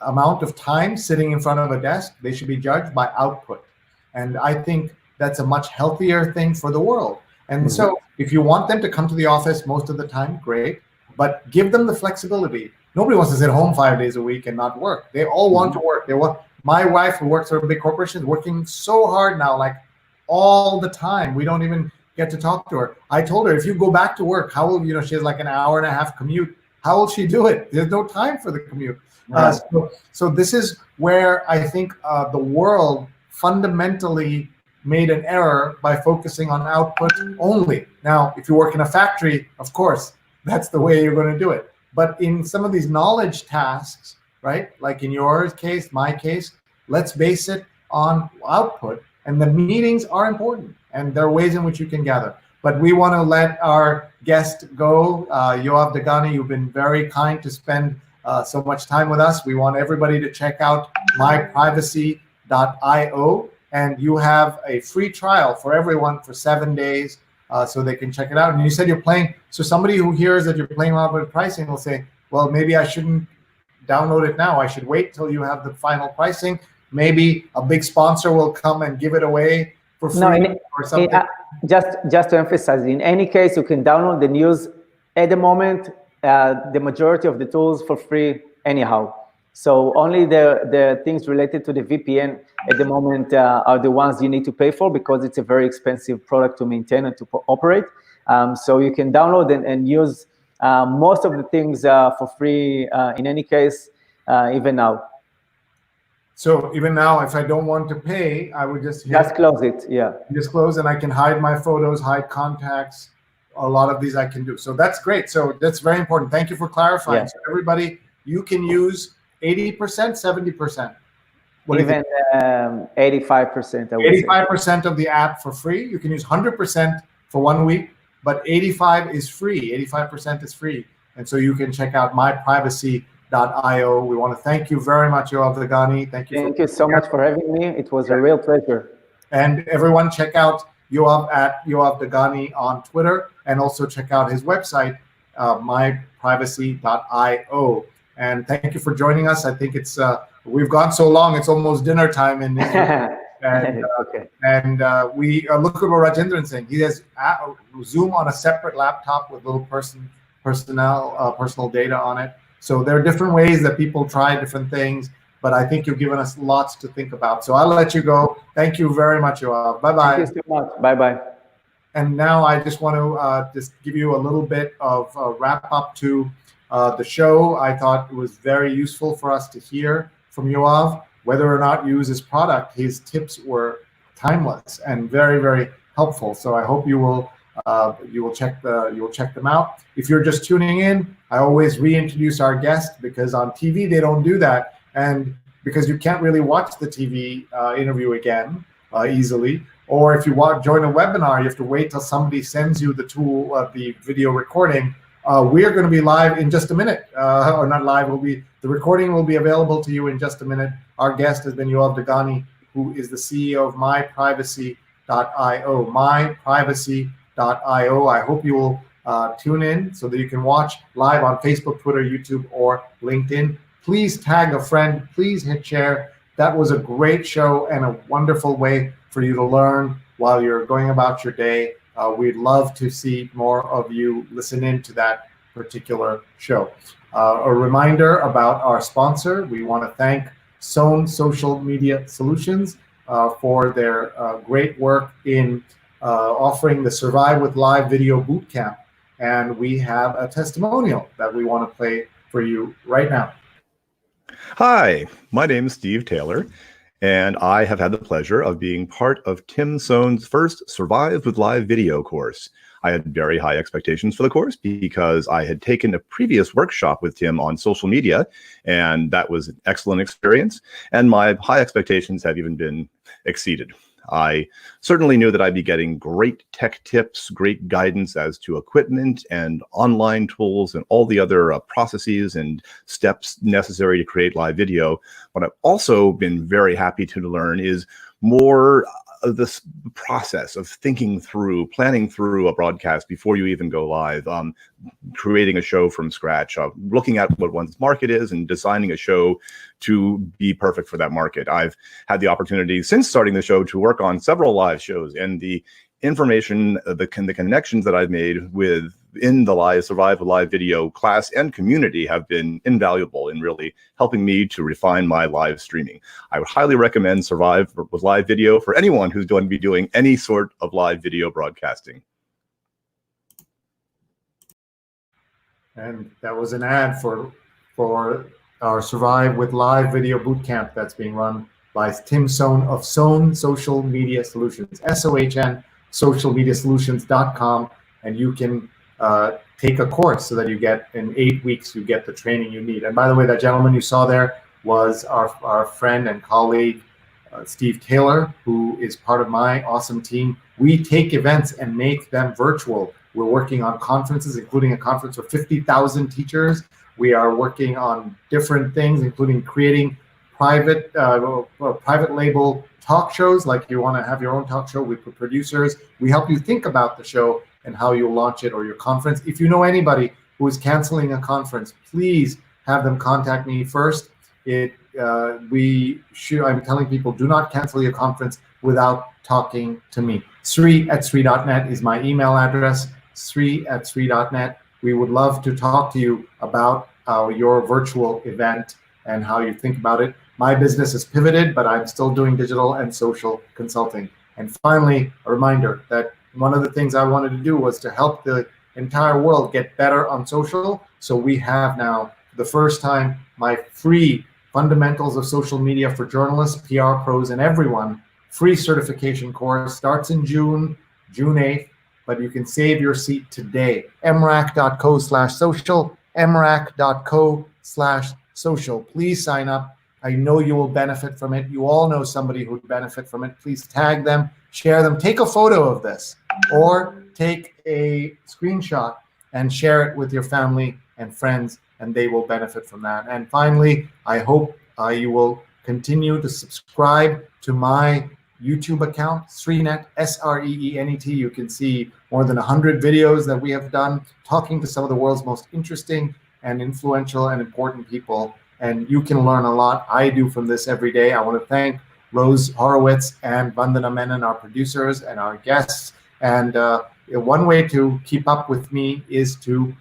amount of time sitting in front of a desk, they should be judged by output. And I think that's a much healthier thing for the world. And so if you want them to come to the office most of the time, great, but give them the flexibility. Nobody wants to sit home 5 days a week and not work. They all want to work. My wife, who works for a big corporation, is working so hard now, like all the time. We don't even get to talk to her. I told her, if you go back to work, how will, she has like an hour and a half commute. How will she do it? There's no time for the commute. So this is where I think the world fundamentally made an error by focusing on output only. Now, if you work in a factory, of course, that's the way you're going to do it. But in some of these knowledge tasks, right, like in your case, my case, Let's base it on output. And the meetings are important, and there are ways in which you can gather. But we want to let our guest go. Yoav Degani, you've been very kind to spend so much time with us. We want everybody to check out myprivacy.io, and you have a free trial for everyone for 7 days, so they can check it out. And you said you're playing, so somebody who hears that you're playing around with pricing will say, well, maybe I shouldn't download it now. I should wait till you have the final pricing. Maybe a big sponsor will come and give it away for free or something. Just to emphasize, in any case, you can download the news at the moment, the majority of the tools for free anyhow. So only the things related to the VPN at the moment are the ones you need to pay for, because it's a very expensive product to maintain and to operate. So you can download and use most of the things for free in any case, even now. So even now, if I don't want to pay, I would just close it. Yeah, just close, and I can hide my photos, hide contacts. A lot of these I can do. So that's great. So that's very important. Thank you for clarifying. Yeah. So everybody, you can use 80%, 70%. Even 85%. 85% of the app for free. You can use 100% for 1 week, but 85 is free. 85% is free, and so you can check out myprivacy.io. We want to thank you very much, Yoav Degani. Thank you so much for having me. It was a real pleasure. And everyone, check out Yoav at Yoav Degani on Twitter, and also check out his website, myprivacy.io. And thank you for joining us. I think it's we've gone so long; it's almost dinner time in Israel. And we look at what Rajendran's saying. He has Zoom on a separate laptop with little personal data on it. So there are different ways that people try different things, but I think you've given us lots to think about. So I'll let you go. Thank you very much, Yoav. Bye-bye. Thank you so much. Bye-bye. And now I just want to just give you a little bit of a wrap up to the show. I thought it was very useful for us to hear from Yoav. Whether or not you use his product, his tips were timeless and very, very helpful. So I hope you will check them out. If you're just tuning in, I always reintroduce our guest, because on TV they don't do that, and because you can't really watch the TV interview again easily. Or if you join a webinar, you have to wait till somebody sends you the tool of the video recording. We are going to be live in just a minute, or not live. The recording will be available to you in just a minute. Our guest has been Yoav Degani, who is the CEO of myprivacy.io. Myprivacy.io. I hope you will tune in so that you can watch live on Facebook, Twitter, YouTube, or LinkedIn. Please tag a friend. Please hit share. That was a great show and a wonderful way for you to learn while you're going about your day. We'd love to see more of you listen in to that particular show. A reminder about our sponsor. We want to thank Sown Social Media Solutions for their great work in offering the Survive with Live Video Bootcamp. And we have a testimonial that we want to play for you right now. Hi, my name is Steve Taylor, and I have had the pleasure of being part of Tim Sohn's first Survive with Live video course. I had very high expectations for the course because I had taken a previous workshop with Tim on social media, and that was an excellent experience, and my high expectations have even been exceeded. I certainly knew that I'd be getting great tech tips, great guidance as to equipment and online tools and all the other processes and steps necessary to create live video. What I've also been very happy to learn is more of this process of thinking through, planning through a broadcast before you even go live, creating a show from scratch, looking at what one's market is and designing a show to be perfect for that market. I've had the opportunity since starting the show to work on several live shows, and the information, the connections that I've made in the Survive with Live video class and community have been invaluable in really helping me to refine my live streaming. I would highly recommend Survive with Live video for anyone who's going to be doing any sort of live video broadcasting. And that was an ad for our Survive with Live video bootcamp that's being run by Tim Sohn of Sohn Social Media Solutions, SOHN, socialmediasolutions.com, and you can take a course so that you get in 8 weeks, you get the training you need. And by the way, that gentleman you saw there was our friend and colleague, Steve Taylor, who is part of my awesome team. We take events and make them virtual. We're working on conferences, including a conference for 50,000 teachers. We are working on different things, including creating private label talk shows. Like you want to have your own talk show with producers. We help you think about the show and how you'll launch it or your conference. If you know anybody who is canceling a conference, please have them contact me first. I'm telling people, do not cancel your conference without talking to me. Sree@Sree.net is my email address, Sree@Sree.net. We would love to talk to you about your virtual event and how you think about it. My business is pivoted, but I'm still doing digital and social consulting. And finally, a reminder that one of the things I wanted to do was to help the entire world get better on social. So we have now, for the first time, my free Fundamentals of Social Media for Journalists, PR pros, and everyone free certification course. Starts in June 8th, but you can save your seat today. mrac.co/social, mrac.co/social. Please sign up. I know you will benefit from it. You all know somebody who would benefit from it. Please tag them, share them, take a photo of this, or take a screenshot and share it with your family and friends, and they will benefit from that. And finally, I hope you will continue to subscribe to my YouTube account, Sreenet, Sreenet. You can see more than 100 videos that we have done talking to some of the world's most interesting and influential and important people. And you can learn a lot. I do from this every day. I want to thank Rose Horowitz and Vandana Menon, our producers and our guests. And one way to keep up with me is to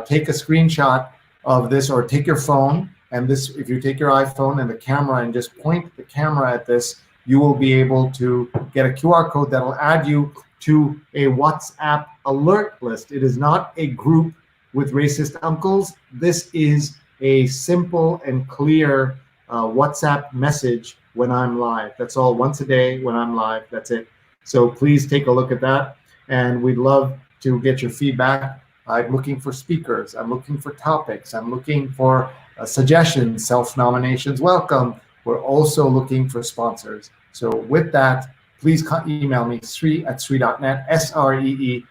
take a screenshot of this, or take your phone. And this, if you take your iPhone and the camera and just point the camera at this, you will be able to get a QR code that will add you to a WhatsApp alert list. It is not a group with racist uncles. This is a simple and clear WhatsApp message when I'm live. That's all, once a day when I'm live, that's it. So please take a look at that, and we'd love to get your feedback. I'm looking for speakers, I'm looking for topics, I'm looking for suggestions, self-nominations, welcome. We're also looking for sponsors. So with that, please email me, Sree@Sree.net, Sree@Sree.net.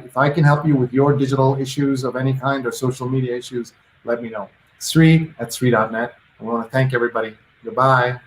If I can help you with your digital issues of any kind or social media issues, let me know. Sree@Sree.net. I want to thank everybody. Goodbye.